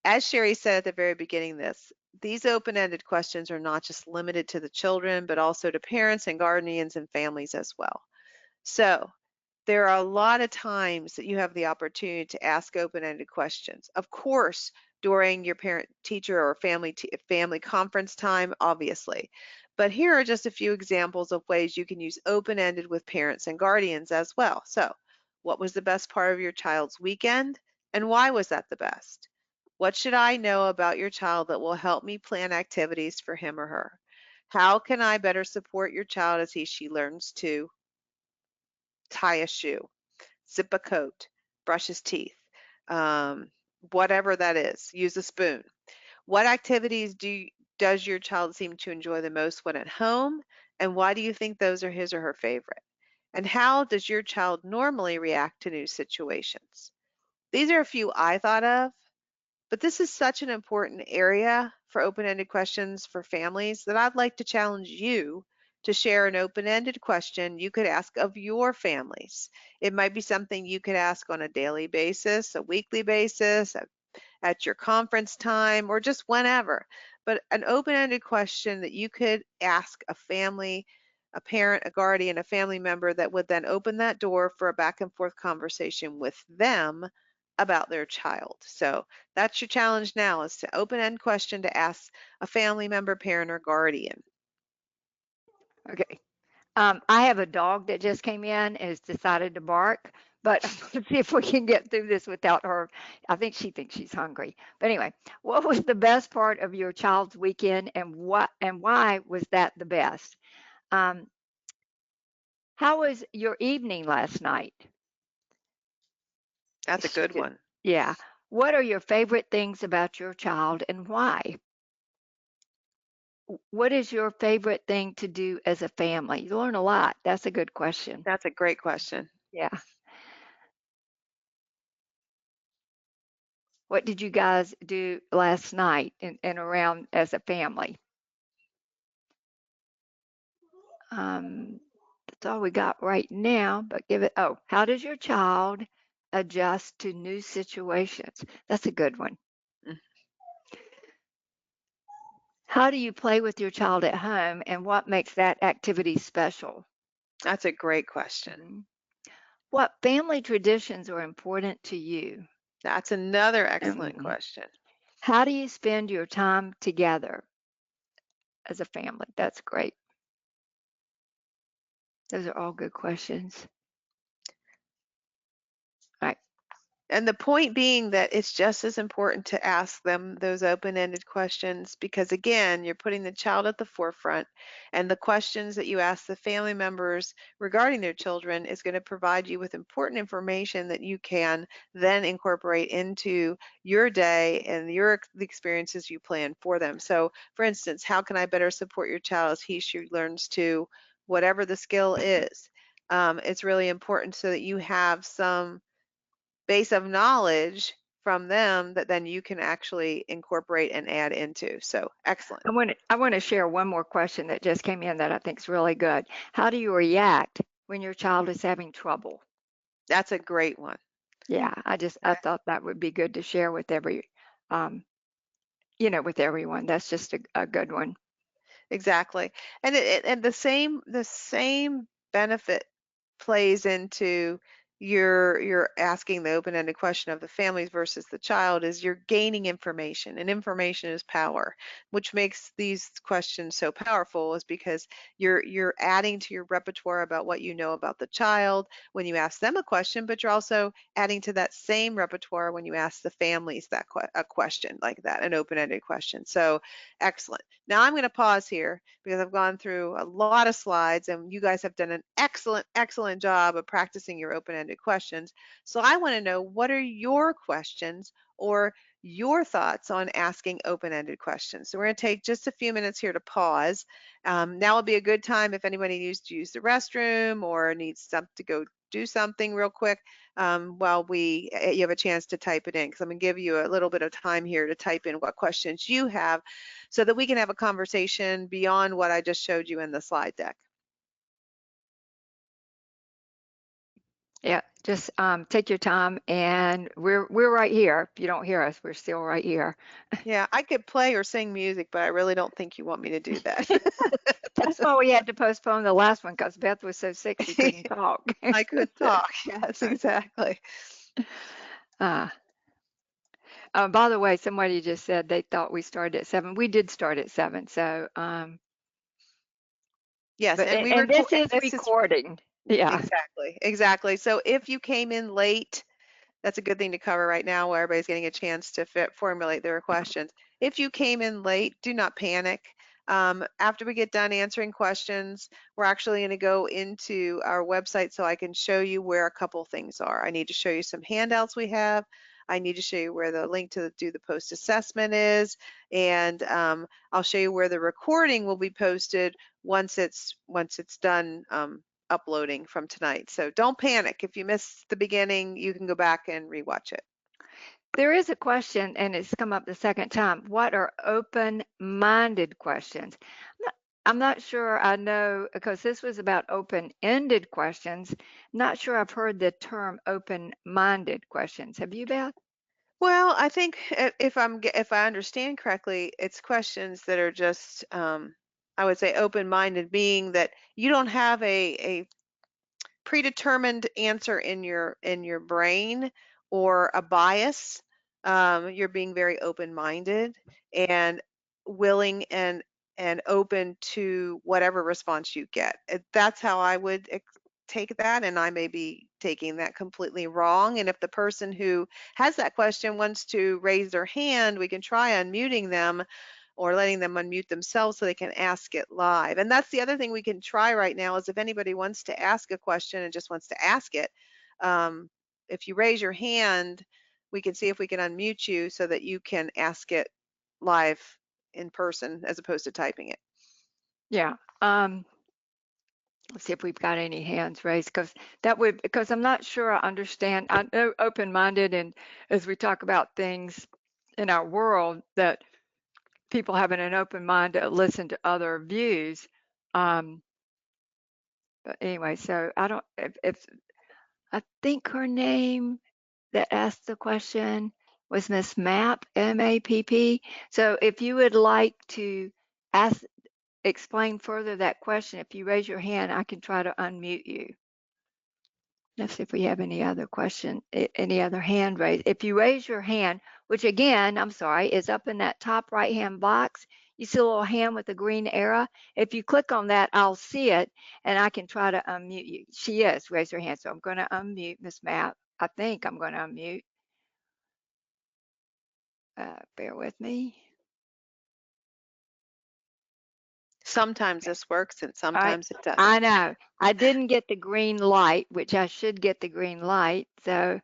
as Sherry said at the very beginning of this, these open-ended questions are not just limited to the children, but also to parents and guardians and families as well. So there are a lot of times that you have the opportunity to ask open-ended questions. Of course, during your parent-teacher or family conference time, obviously. But here are just a few examples of ways you can use open-ended with parents and guardians as well. So, what was the best part of your child's weekend, and why was that the best? What should I know about your child that will help me plan activities for him or her? How can I better support your child as she learns to tie a shoe, zip a coat, brush his teeth, um, whatever that is, use a spoon? What activities does your child seem to enjoy the most when at home? And why do you think those are his or her favorite? And how does your child normally react to new situations? These are a few I thought of, but this is such an important area for open-ended questions for families that I'd like to challenge you to share an open-ended question you could ask of your families. It might be something you could ask on a daily basis, a weekly basis, at your conference time, or just whenever. But an open-ended question that you could ask a family, a parent, a guardian, a family member that would then open that door for a back and forth conversation with them about their child. So that's your challenge now, is to open-end question to ask a family member, parent, or guardian. Okay. I have a dog that just came in and has decided to bark, but let's see if we can get through this without her. I think she thinks she's hungry. But anyway, what was the best part of your child's weekend, and why was that the best? Um, how was your evening last night? That's a She good could, one. yeah. What are your favorite things about your child and why? What is your favorite thing to do as a family? You learn a lot. That's a good question. That's a great question. Yeah. What did you guys do last night and around as a family? That's all we got right now, but give it, oh, how does your child adjust to new situations? That's a good one. Mm, How do you play with your child at home and what makes that activity special? That's a great question. Mhm. What family traditions are important to you? That's another excellent Um, question. how do you spend your time together as a family? That's great. Those are all good questions. All right. And the point being that it's just as important to ask them those open-ended questions because, again, you're putting the child at the forefront, and the questions that you ask the family members regarding their children is going to provide you with important information that you can then incorporate into your day and the experiences you plan for them. So, for instance, how can I better support your child as she learns to whatever the skill is? It's really important so that you have some base of knowledge from them that then you can actually incorporate and add into. So excellent. I want to share one more question that just came in that I think is really good. How do you react when your child is having trouble? That's a great one. Yeah, I thought that would be good to share with um, with everyone. That's just a good one. Exactly. And the same benefit plays into your asking the open-ended question of the families versus the child is you're gaining information, and information is power, which makes these questions so powerful is because you're adding to your repertoire about what you know about the child when you ask them a question, but you're also adding to that same repertoire when you ask the families a question like that, an open-ended question. So excellent. Now I'm going to pause here because I've gone through a lot of slides and you guys have done an excellent, excellent job of practicing your open-ended questions. So I want to know, what are your questions or your thoughts on asking open-ended questions? So we're going to take just a few minutes here to pause. Now would be a good time if anybody needs to use the restroom or needs to go do something real quick while you have a chance to type it in, because I'm going to give you a little bit of time here to type in what questions you have so that we can have a conversation beyond what I just showed you in the slide deck. Yeah, just take your time, and we're right here. If you don't hear us, we're still right here. Yeah, I could play or sing music, but I really don't think you want me to do that. That's why we had to postpone the last one because Beth was so sick she couldn't talk. I could talk. Yes, exactly. uh, by the way, somebody just said they thought we started at 7. We did start at 7. So, Yes, but and we and record. this is This is recording. Yeah. exactly, exactly. So if you came in late, that's a good thing to cover right now while everybody's getting a chance to formulate their questions. If you came in late, do not panic. After we get done answering questions, we're actually going to go into our website so I can show you where a couple things are. I need to show you some handouts we have. I need to show you where the link to do the post assessment is, and I'll show you where the recording will be posted once it's done uploading from tonight. So don't panic. If you missed the beginning, you can go back and rewatch it. There is a question, and it's come up the second time. What are open-minded questions? I'm not sure I know because this was about open-ended questions. Not sure I've heard the term open-minded questions. Have you, Beth? Well, I think if I understand correctly, it's questions that are just I would say open-minded, being that you don't have a predetermined answer in your brain or a bias. You're being very open-minded and willing and open to whatever response you get. That's how I would take that, and I may be taking that completely wrong. And if the person who has that question wants to raise their hand, we can try unmuting them or letting them unmute themselves so they can ask it live. And that's the other thing we can try right now is if anybody wants to ask a question and just wants to ask it, um, if you raise your hand, we can see if we can unmute you so that you can ask it live in person as opposed to typing it. Yeah. Let's see if we've got any hands raised because I'm not sure I understand. I know open-minded, and as we talk about things in our world, that people having an open mind to listen to other views. Um, But anyway, so I don't, if I think her name that asked the question was Miss Mapp, M-A-P-P. So if you would like to ask, explain further that question, if you raise your hand, I can try to unmute you. Let's see if we have any other question, any other hand raised. If you raise your hand, which again, I'm sorry, is up in that top right-hand box, you see a little hand with a green arrow. If you click on that, I'll see it and I can try to unmute you. She is, raise her hand. So I'm going to unmute Miss Mapp. I think I'm going to unmute. Bear with me. Sometimes this works and All right. sometimes it doesn't. I know. I didn't get the green light, which I should get the green light. So,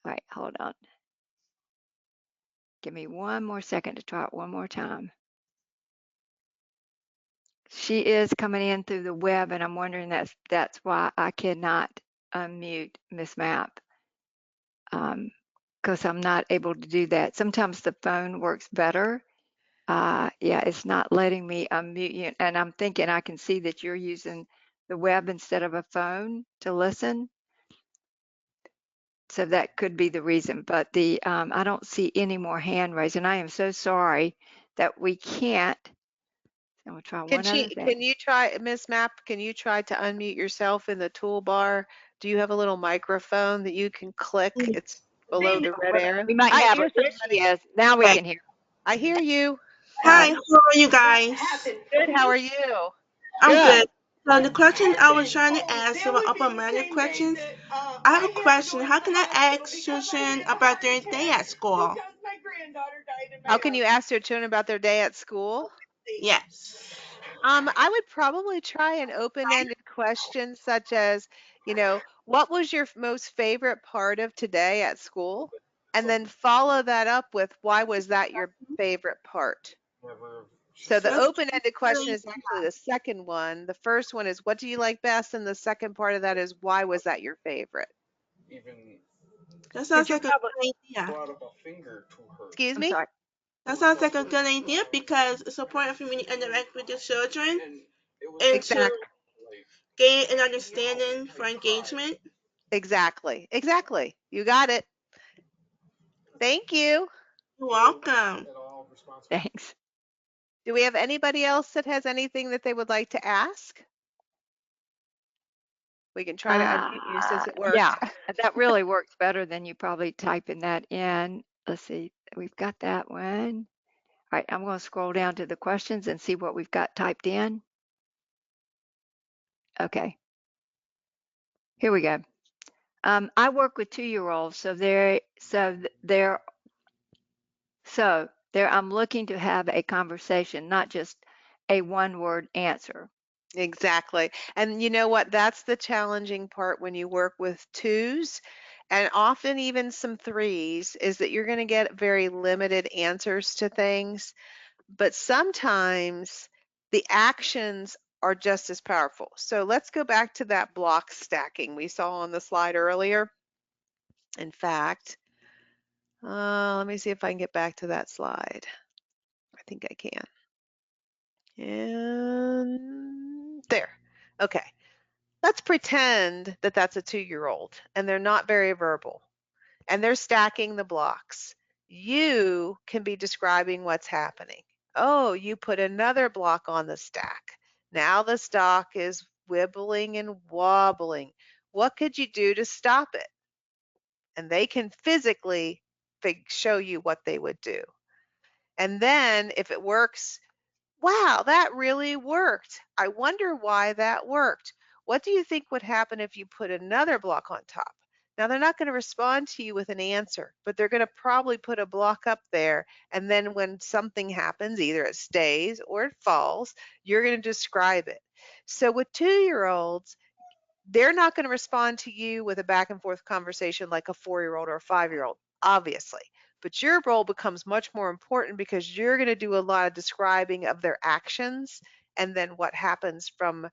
all right, hold on. Give me one more second to try it one more time. She is coming in through the web, and I'm wondering that's why I cannot unmute Miss Mapp, because I'm not able to do that. Sometimes the phone works better. Yeah, it's not letting me unmute you, and I'm thinking I can see that you're using the web instead of a phone to listen. So that could be the reason, but I don't see any more hand raised, and I am so sorry that we can't. I'm gonna try one other thing. Can you try, Miss Mapp, can you try to unmute yourself in the toolbar? Do you have a little microphone that you can click? It's below the red arrow. We might I have her. hear There she somebody. is. Now we can hear. I hear you. Hi, how are you guys? Good, how are you? I'm Good. good. So the question I was trying to ask about upper minor questions, I have a question. How can I ask children about their day at school? How can you ask your children about their day at school? Yes. I would probably try an open-ended question such as, what was your most favorite part of today at school? And then follow that up with, why was that your favorite part? So the That's open-ended question really, is actually the second one. The first one is, what do you like best? And the second part of that is, why was that your favorite? that sounds You like a probably, good idea. excuse I'm me? sorry. That sounds like a good idea because it's important for me to interact with the children and to Exactly. gain an understanding for engagement. Exactly. Exactly. You got it. Thank you. You're welcome. Thanks. Do we have anybody else that has anything that they would like to ask? We can try to unmute you since it worked. Yeah, that really works better than you probably typing that in. Let's see. We've got that one. All right, I'm going to scroll down to the questions and see what we've got typed in. Okay. Here we go. I work with 2-year-olds, so I'm looking to have a conversation, not just a one-word answer. Exactly. And you know what? That's the challenging part when you work with twos and often even some threes is that you're going to get very limited answers to things. But sometimes the actions are just as powerful. So let's go back to that block stacking we saw on the slide earlier. In fact, let me see if I can get back to that slide. I think I can. And there. Okay. Let's pretend that that's a 2-year-old and they're not very verbal and they're stacking the blocks. You can be describing what's happening. Oh, you put another block on the stack. Now the stock is wibbling and wobbling. What could you do to stop it? And they can physically show you what they would do. And then if it works, wow, that really worked. I wonder why that worked. What do you think would happen if you put another block on top? Now, they're not going to respond to you with an answer, but they're going to probably put a block up there. And then when something happens, either it stays or it falls, you're going to describe it. So with 2-year-olds, they're not going to respond to you with a back and forth conversation like a 4-year-old or a 5-year-old, obviously. But your role becomes much more important because you're going to do a lot of describing of their actions and then what happens from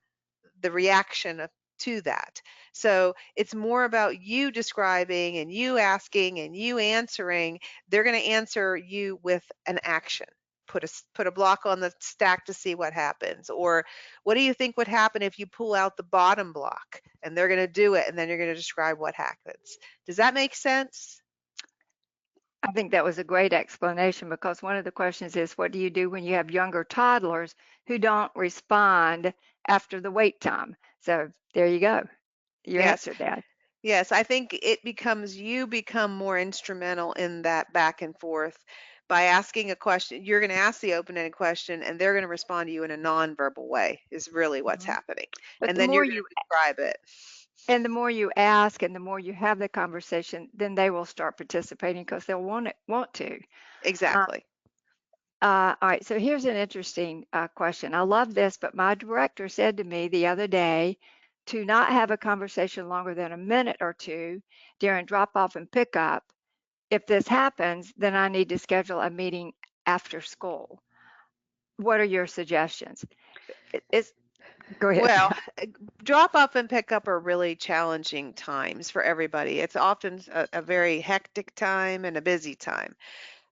the reaction to that. So it's more about you describing and you asking and you answering. They're going to answer you with an action. put a block on the stack to see what happens? Or what do you think would happen if you pull out the bottom block? And they're going to do it, and then you're going to describe what happens. Does that make sense? I think that was a great explanation because one of the questions is, what do you do when you have younger toddlers who don't respond after the wait time? So there you go. You Yes. answered that. Yes, I think you become more instrumental in that back and forth by asking a question. You're going to ask the open-ended question, and they're going to respond to you in a nonverbal way, is really what's Mhm. happening. But And the then more you're going you to describe it. and the more you ask and the more you have the conversation, then they will start participating because they'll want to. Uh, Exactly. all right, so here's an interesting question. I love this, but my director said to me the other day to not have a conversation longer than a minute or two during drop off and pickup. If this happens, then I need to schedule a meeting after school. What are your suggestions? It's go ahead. Well, drop off and pick up are really challenging times for everybody. It's often a very hectic time and a busy time.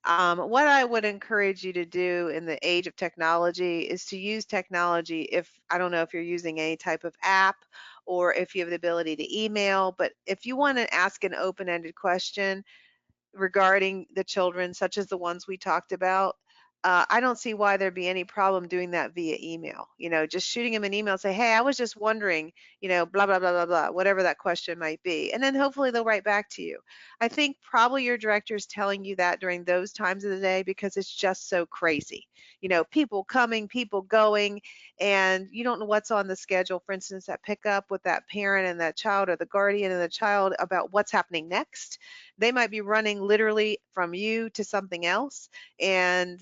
What I would encourage you to do in the age of technology is to use technology if, I don't know if you're using any type of app or if you have the ability to email, but if you want to ask an open-ended question regarding the children, such as the ones we talked about, I don't see why there'd be any problem doing that via email. Just shooting them an email and say, hey, I was just wondering, blah, blah, blah, blah, blah, whatever that question might be. And then hopefully they'll write back to you. I think probably your director is telling you that during those times of the day because it's just so crazy. People coming, people going, and you don't know what's on the schedule. For instance, that pickup with that parent and that child or the guardian and the child about what's happening next. They might be running literally from you to something else. And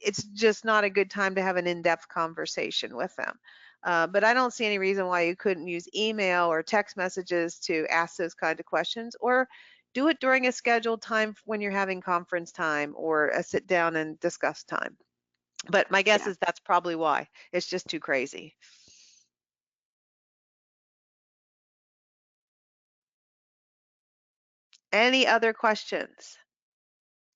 it's just not a good time to have an in-depth conversation with them. But I don't see any reason why you couldn't use email or text messages to ask those kind of questions, or do it during a scheduled time when you're having conference time or a sit down and discuss time. But my guess Yeah. is that's probably why. It's just too crazy. Any other questions?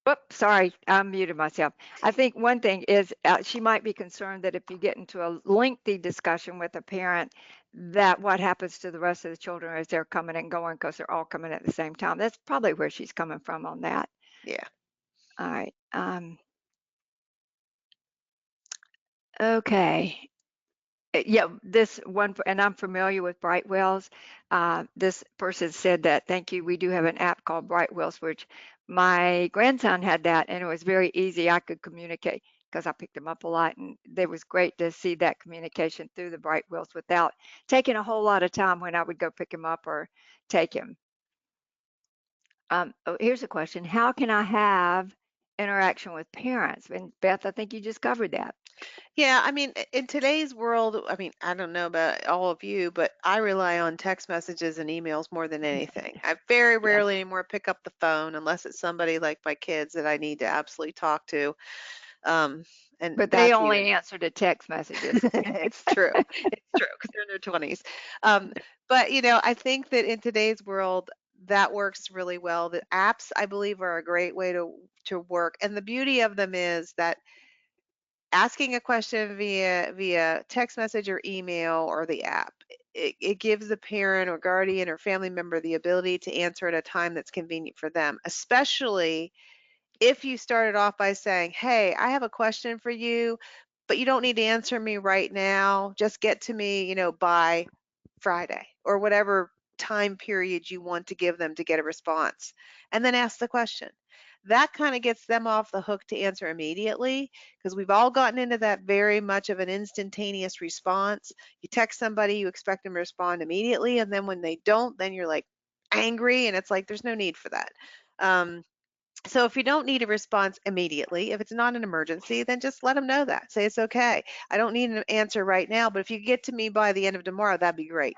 Oops, sorry, I muted myself. I think one thing is she might be concerned that if you get into a lengthy discussion with a parent, that what happens to the rest of the children as they're coming and going because they're all coming at the same time. That's probably where she's coming from on that. Yeah. All right. Okay. Yeah, this one, and I'm familiar with Brightwells. This person said that, thank you. We do have an app called Brightwells, which my grandson had that, and it was very easy. I could communicate because I picked him up a lot, and it was great to see that communication through the Brightwells without taking a whole lot of time when I would go pick him up or take him. Oh, here's a question. How can I have interaction with parents? And Beth, I think you just covered that. Yeah, I mean, in today's world, I mean, I don't know about all of you, but I rely on text messages and emails more than anything. I very Yeah, rarely anymore pick up the phone unless it's somebody like my kids that I need to absolutely talk to. And but they that's even, only answer to text messages. it's true. It's true because they're in their 20s. Um, but, I think that in today's world, that works really well. The apps, I believe, are a great way to work. And the beauty of them is that asking a question via text message or email or the app, it gives the parent or guardian or family member the ability to answer at a time that's convenient for them, especially if you started off by saying, hey, I have a question for you, but you don't need to answer me right now, just get to me, by Friday or whatever time period you want to give them to get a response, and then ask the question. That kind of gets them off the hook to answer immediately, because we've all gotten into that very much of an instantaneous response. You text somebody, you expect them to respond immediately, and then when they don't, then you're like angry, and it's like there's no need for that. So if you don't need a response immediately, if it's not an emergency, then just let them know that. Say it's okay. I don't need an answer right now, but if you get to me by the end of tomorrow, that'd be great.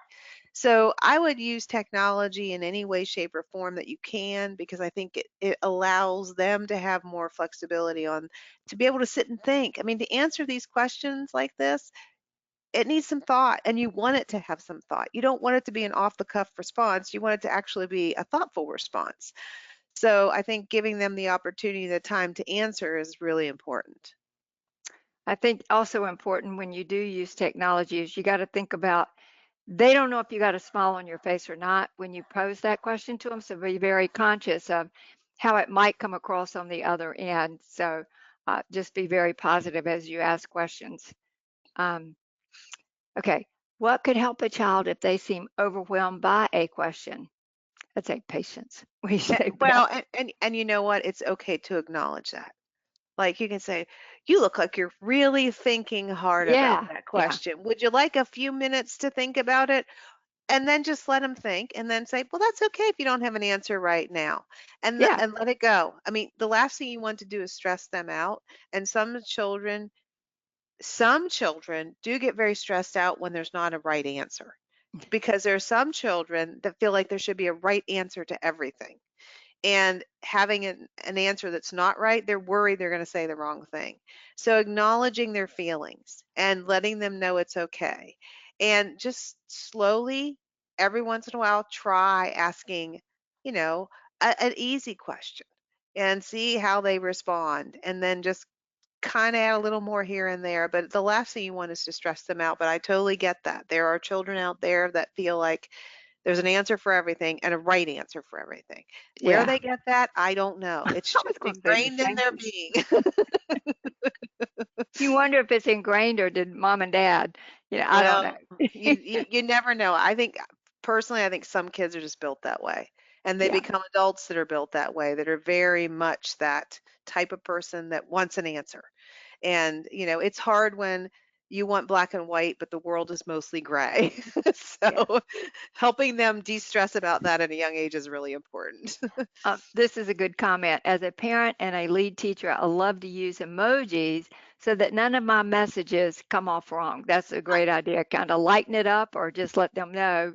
So I would use technology in any way, shape, or form that you can, because I think it allows them to have more flexibility to be able to sit and think. I mean, to answer these questions like this, it needs some thought, and you want it to have some thought. You don't want it to be an off the cuff response. You want it to actually be a thoughtful response. So I think giving them the opportunity, the time to answer is really important. I think also important when you do use technology is you got to think about they don't know if you got a smile on your face or not when you pose that question to them. So be very conscious of how it might come across on the other end. So just be very positive as you ask questions. Um, okay, what could help a child if they seem overwhelmed by a question? Let's say patience. We say, Beth. Well, and you know what? It's okay to acknowledge that. Like you can say, you look like you're really thinking hard about Yeah, that yeah, question. Would you like a few minutes to think about it? And then just let them think and then say, well, that's okay if you don't have an answer right now. yeah, And let it go. I mean, the last thing you want to do is stress them out. And some children do get very stressed out when there's not a right answer, because there are some children that feel like there should be a right answer to everything, and having an answer that's not right, they're worried they're going to say the wrong thing. So acknowledging their feelings and letting them know it's okay. And just slowly, every once in a while, try asking, you know, an easy question and see how they respond. And then just kind of add a little more here and there. But the last thing you want is to stress them out. But I totally get that. There are children out there that feel like there's an answer for everything and a right answer for everything. Where yeah. they get that, I don't know. It's I was just going to say the ingrained in same their thing. being. You wonder if it's ingrained or did mom and dad? I don't Well, know. you never know. I think personally, I think some kids are just built that way, and they Yeah, become adults that are built that way, that are very much that type of person that wants an answer. And, it's hard when you want black and white, but the world is mostly gray. yeah. So helping them de-stress about that at a young age is really important. This is a good comment. As a parent and a lead teacher, I love to use emojis so that none of my messages come off wrong. That's a great idea. Kind of lighten it up or just let them know,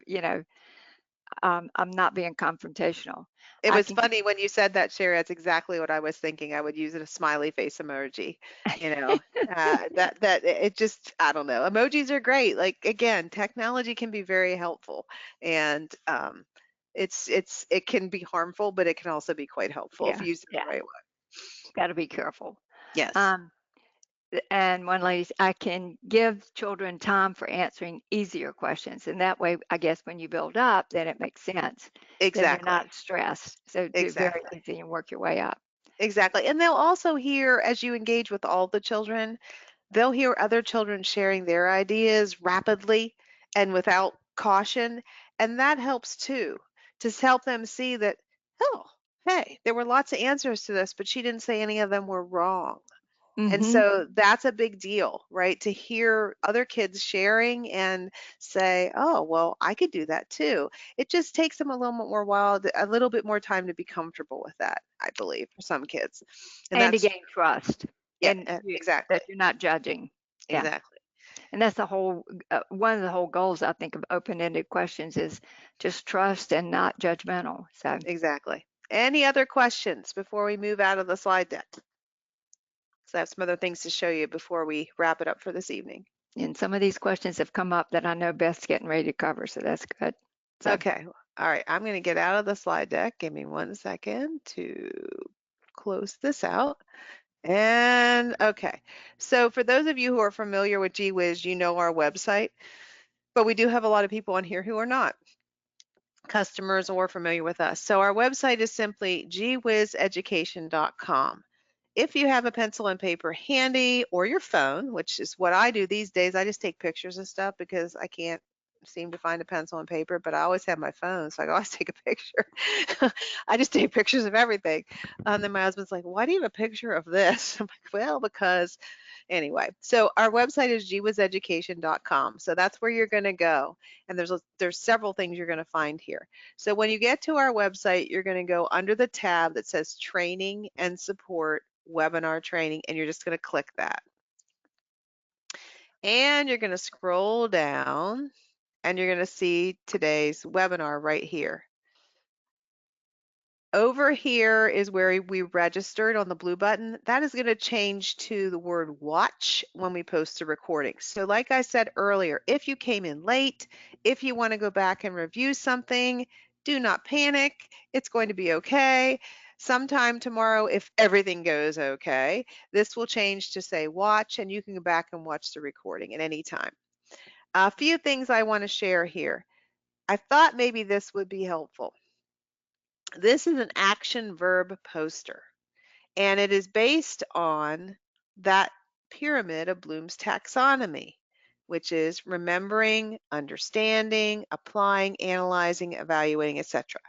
I'm not being confrontational. It I was can, funny when you said that, Sherry. That's exactly what I was thinking. I would use a smiley face emoji. You know, it just, I don't know. Emojis are great. Like again, technology can be very helpful, and it can be harmful, but it can also be quite helpful if yeah, used in yeah, the right way. got to be careful. Yes, Um, and one lady, I can give children time for answering easier questions. And that way, I guess when you build up, then it makes sense. Then you're exactly, not stressed. So do it very exactly, easy and work your way up. exactly. And they'll also hear, as you engage with all the children, they'll hear other children sharing their ideas rapidly and without caution, and that helps too, to help them see that, oh, hey, there were lots of answers to this, but she didn't say any of them were wrong. And Hmm. so that's a big deal, right? To hear other kids sharing and say, oh, well, I could do that too. It just takes them a little bit more a little bit more time to be comfortable with that, I believe, for some kids. And And to that's, gain trust yeah, that exactly, you're not judging. Yeah. exactly. And that's the whole, one of the whole goals, I think, of open-ended questions is just trust and not judgmental. So, Exactly. Any other questions before we move out of the slide deck? So I have some other things to show you before we wrap it up for this evening. and some of these questions have come up that I know Beth's getting ready to cover. So that's good. So, Okay. All right. I'm going to get out of the slide deck. Give me 1 second to close this out. And okay. So for those of you who are familiar with GWiz, you know our website, but we do have a lot of people on here who are not customers or familiar with us. So our website is simply gwizeducation.com. If you have a pencil and paper handy or your phone, which is what I do these days, I just take pictures of stuff because I can't seem to find a pencil and paper, but I always have my phone, so I can always take a picture. I just take pictures of everything. And then my husband's like, why do you have a picture of this? I'm like, well, because anyway. So our website is gwizeducation.com. So that's where you're going to go. And there's several things you're going to find here. So when you get to our website, you're going to go under the tab that says training and support webinar training, and you're just going to click that. And you're going to scroll down and you're going to see today's webinar right here. Over here is where we registered on the blue button. That is going to change to the word watch when we post the recording. So like I said earlier, if you came in late, if you want to go back and review something, do not panic. It's going to be okay. Sometime tomorrow, if everything goes okay, this will change to say watch, and you can go back and watch the recording at any time. A few things I want to share here. I thought maybe this would be helpful. This is an action verb poster, and it is based on that pyramid of Bloom's taxonomy, which is remembering, understanding, applying, analyzing, evaluating, etc.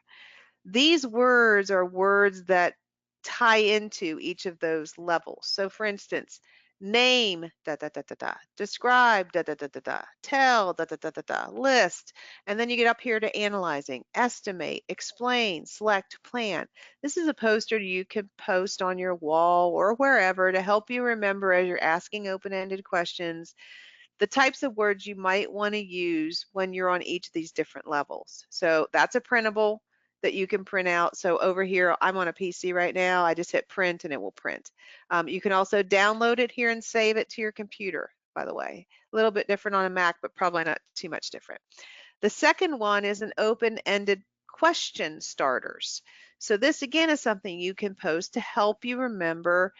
These words are words that tie into each of those levels. So for instance, name, da da da da da, describe, da da da da da, tell, da da da da da, list, and then you get up here to analyzing, estimate, explain, select, plan. This is a poster you can post on your wall or wherever to help you remember as you're asking open-ended questions the types of words you might want to use when you're on each of these different levels. So that's a printable that you can print out. So over here, I'm on a PC right now. I just hit print and it will print. You can also download it here and save it to your computer, by the way. A little bit different on a Mac, but probably not too much different. The second one is an open-ended question starters. So this again is something you can post to help you remember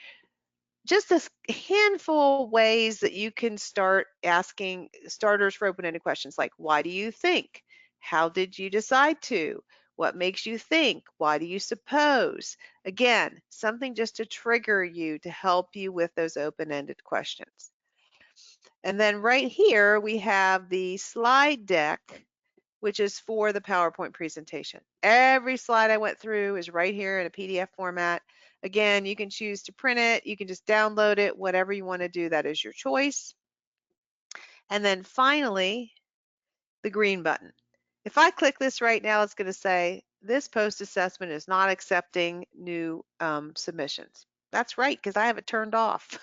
just a handful of ways that you can start asking starters for open-ended questions like, why do you think? How did you decide to? What makes you think? Why do you suppose? Again, something just to trigger you to help you with those open-ended questions. And then right here, we have the slide deck, which is for the PowerPoint presentation. Every slide I went through is right here in a PDF format. Again, you can choose to print it, you can just download it, whatever you want to do, that is your choice. And then finally, the green button. If I click this right now, it's going to say, this post assessment is not accepting new submissions. That's right, because I have it turned off.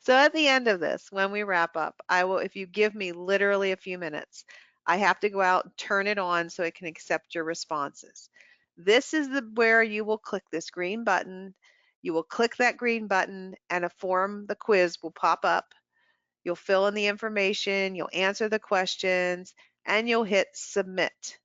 So at the end of this, when we wrap up, I will, if you give me literally a few minutes, I have to go out and turn it on so it can accept your responses. This is where you will click this green button. You will click that green button and a form, the quiz will pop up. You'll fill in the information, you'll answer the questions, and you'll hit submit.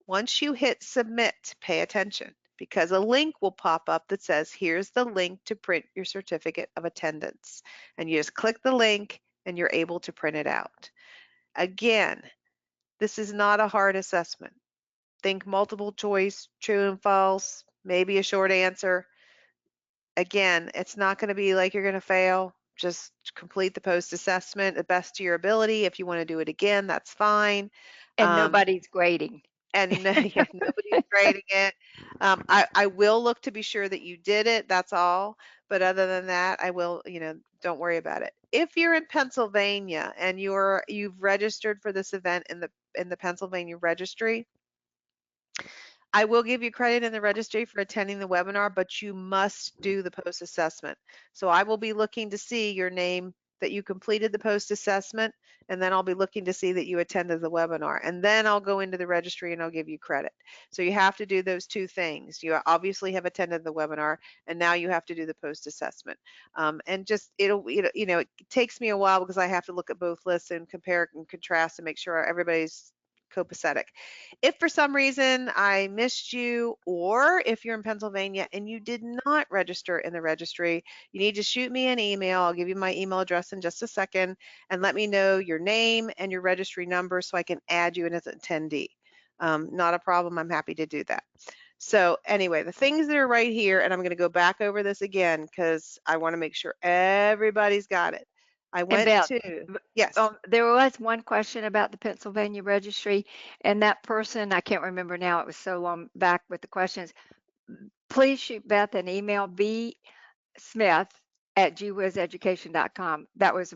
Once you hit submit, pay attention because a link will pop up that says, here's the link to print your certificate of attendance. And you just click the link and you're able to print it out. Again, this is not a hard assessment. Think multiple choice, true and false, maybe a short answer. Again, it's not going to be like you're going to fail. Just complete the post assessment the best to your ability. If you want to do it again, that's fine. And nobody's grading. And yeah, nobody's grading it. I will look to be sure that you did it. That's all. But other than that, I will, don't worry about it. If you're in Pennsylvania and you've registered for this event in the Pennsylvania registry, I will give you credit in the registry for attending the webinar, but you must do the post assessment. So I will be looking to see your name that you completed the post assessment, and then I'll be looking to see that you attended the webinar, and then I'll go into the registry and I'll give you credit. So you have to do those two things. You obviously have attended the webinar, and now you have to do the post assessment. And just it takes me a while because I have to look at both lists and compare and contrast and make sure everybody's copacetic. If for some reason I missed you, or if you're in Pennsylvania and you did not register in the registry, you need to shoot me an email. I'll give you my email address in just a second, and let me know your name and your registry number so I can add you in as an attendee. Not a problem. I'm happy to do that. So anyway, the things that are right here, and I'm going to go back over this again because I want to make sure everybody's got it. I went to, yes. There was one question about the Pennsylvania registry, and that person, I can't remember now, it was so long back with the questions. Please shoot Beth an email, bsmith@gwizeducation.com. That was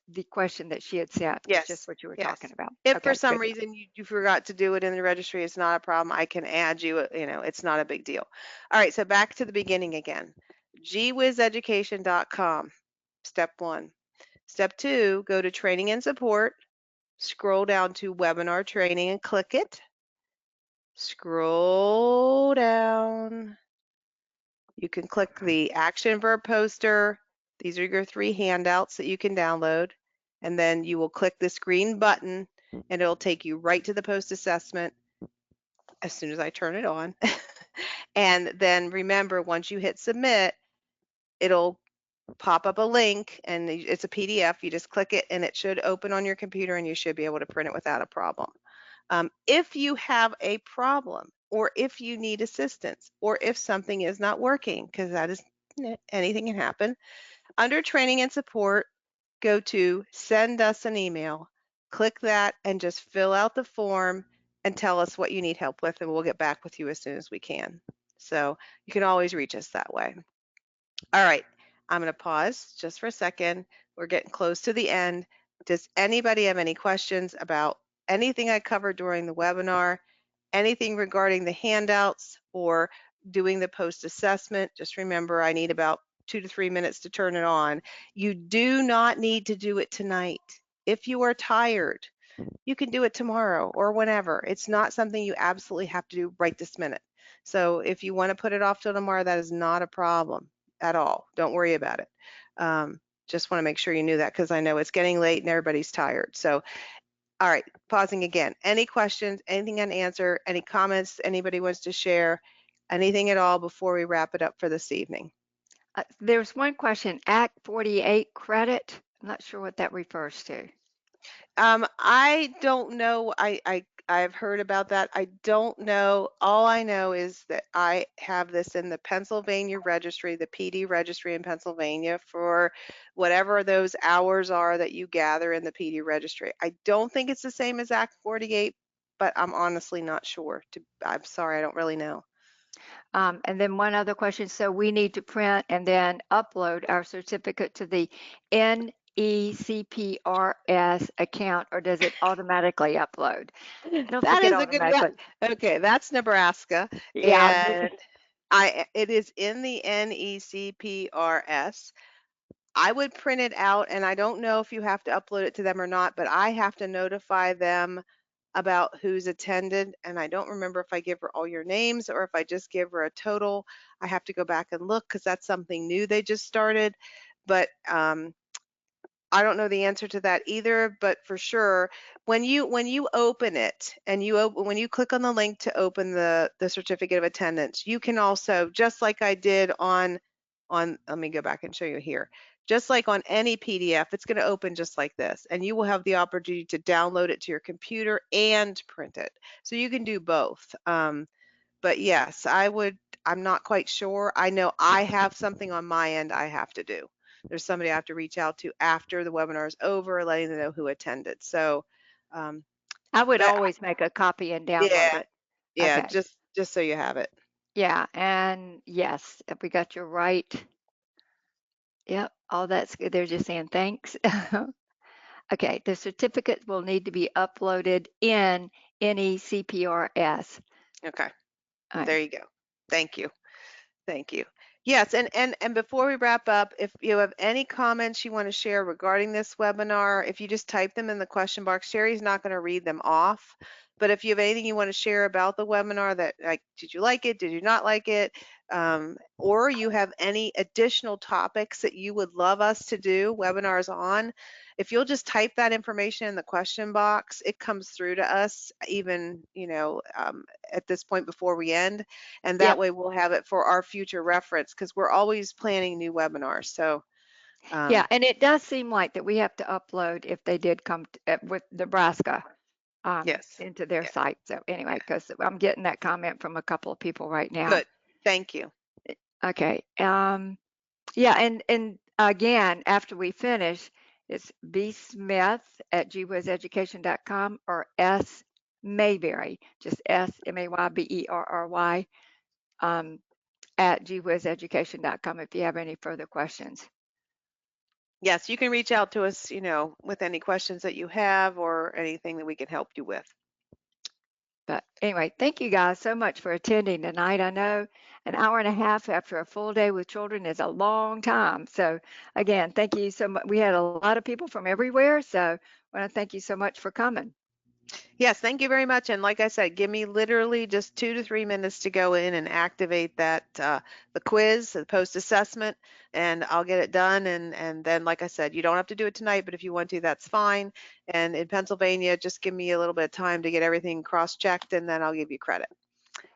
the question that she had sent. Yes. Just what you were talking about. If Okay, for some good. reason you forgot to do it in the registry, it's not a problem. I can add you, it's not a big deal. All right, so back to the beginning again. gwizeducation.com, step 1. Step 2, go to training and support, scroll down to webinar training and click it. Scroll down. You can click the action verb poster. These are your 3 handouts that you can download. And then you will click this green button and it'll take you right to the post assessment as soon as I turn it on. And then remember, once you hit submit, it'll pop up a link and it's a PDF. You just click it and it should open on your computer and you should be able to print it without a problem. If you have a problem or if you need assistance or if something is not working, because that is, anything can happen, under training and support, go to send us an email, click that and just fill out the form and tell us what you need help with and we'll get back with you as soon as we can. So you can always reach us that way. All right, I'm going to pause just for a second. We're getting close to the end. Does anybody have any questions about anything I covered during the webinar, anything regarding the handouts or doing the post assessment? Just remember, I need about 2 to 3 minutes to turn it on. You do not need to do it tonight. If you are tired, you can do it tomorrow or whenever. It's not something you absolutely have to do right this minute. So if you want to put it off till tomorrow, that is not a problem at all. Don't worry about it. Just want to make sure you knew that because I know it's getting late and everybody's tired. So, all right, pausing again. Any questions, anything unanswered, any comments anybody wants to share, anything at all before we wrap it up for this evening? There's one question, Act 48 credit. I'm not sure what that refers to. I don't know. I've heard about that. I don't know. All I know is that I have this in the Pennsylvania registry, the PD registry in Pennsylvania, for whatever those hours are that you gather in the PD registry. I don't think it's the same as Act 48, but I'm honestly not sure. I'm sorry, I don't really know. And then one other question. So we need to print and then upload our certificate to the NECPRS account, or does it automatically upload? I don't That think it is a good automatically. one. Okay, that's Nebraska, Yeah, and it is in the NECPRS. I would print it out, and I don't know if you have to upload it to them or not, but I have to notify them about who's attended, and I don't remember if I give her all your names or if I just give her a total. I have to go back and look because that's something new they just started, but I don't know the answer to that either, but for sure, when you open it and when you click on the link to open the certificate of attendance, you can also, just like I did on let me go back and show you here. Just like on any PDF, it's going to open just like this, and you will have the opportunity to download it to your computer and print it. So you can do both. But yes, I'm not quite sure. I know I have something on my end I have to do. There's somebody I have to reach out to after the webinar is over, letting them know who attended. So, I would but always make a copy and download yeah, it. yeah, Okay. just so you have it. Yeah, and yes, if we got you right. Yep, all that's good. They're just saying thanks. Okay, the certificate will need to be uploaded in NECPRS. Okay, All there right. you go. Thank you. Thank you. Yes, and before we wrap up, if you have any comments you want to share regarding this webinar, if you just type them in the question box, Sherry's not going to read them off. But if you have anything you want to share about the webinar, that like, did you like it? Did you not like it? Or you have any additional topics that you would love us to do webinars on, if you'll just type that information in the question box, it comes through to us even, at this point before we end. And that Yep. way we'll have it for our future reference because we're always planning new webinars. So Yeah, and it does seem like that we have to upload if they did come with Nebraska yes, into their yeah, site. So anyway, yeah, because I'm getting that comment from a couple of people right now. good. Thank you. Okay. Yeah, and again, after we finish, it's bsmith@gwizeducation.com or S Mayberry, just SMAYBERRY at gwizeducation.com if you have any further questions. Yes, you can reach out to us, with any questions that you have or anything that we can help you with. But anyway, thank you guys so much for attending tonight. I know an hour and a half after a full day with children is a long time. So again, thank you so much. We had a lot of people from everywhere. So I want to thank you so much for coming. Yes, thank you very much. And like I said, give me literally just 2 to 3 minutes to go in and activate that the quiz, the post assessment, and I'll get it done. And then, like I said, you don't have to do it tonight, but if you want to, that's fine. And in Pennsylvania, just give me a little bit of time to get everything cross-checked, and then I'll give you credit.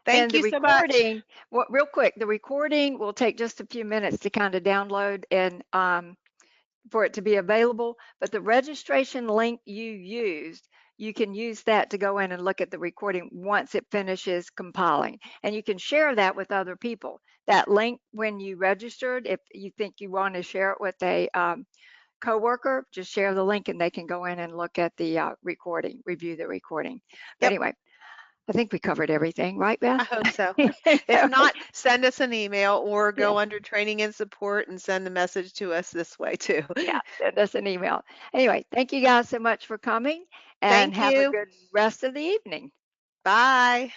Thank the you so much. recording, well, real quick, the recording will take just a few minutes to kind of download and for it to be available, but the registration link you used, you can use that to go in and look at the recording once it finishes compiling. And you can share that with other people. That link, when you registered, if you think you want to share it with a coworker, just share the link and they can go in and look at the recording, review the recording. But Yep, anyway, I think we covered everything, right, I Beth? hope so. If not, send us an email or Yeah. go under training and support and send the message to us this way too. Yeah, send us an email. Anyway, thank you guys so much for coming and Thank have a you. good rest of the evening. Bye.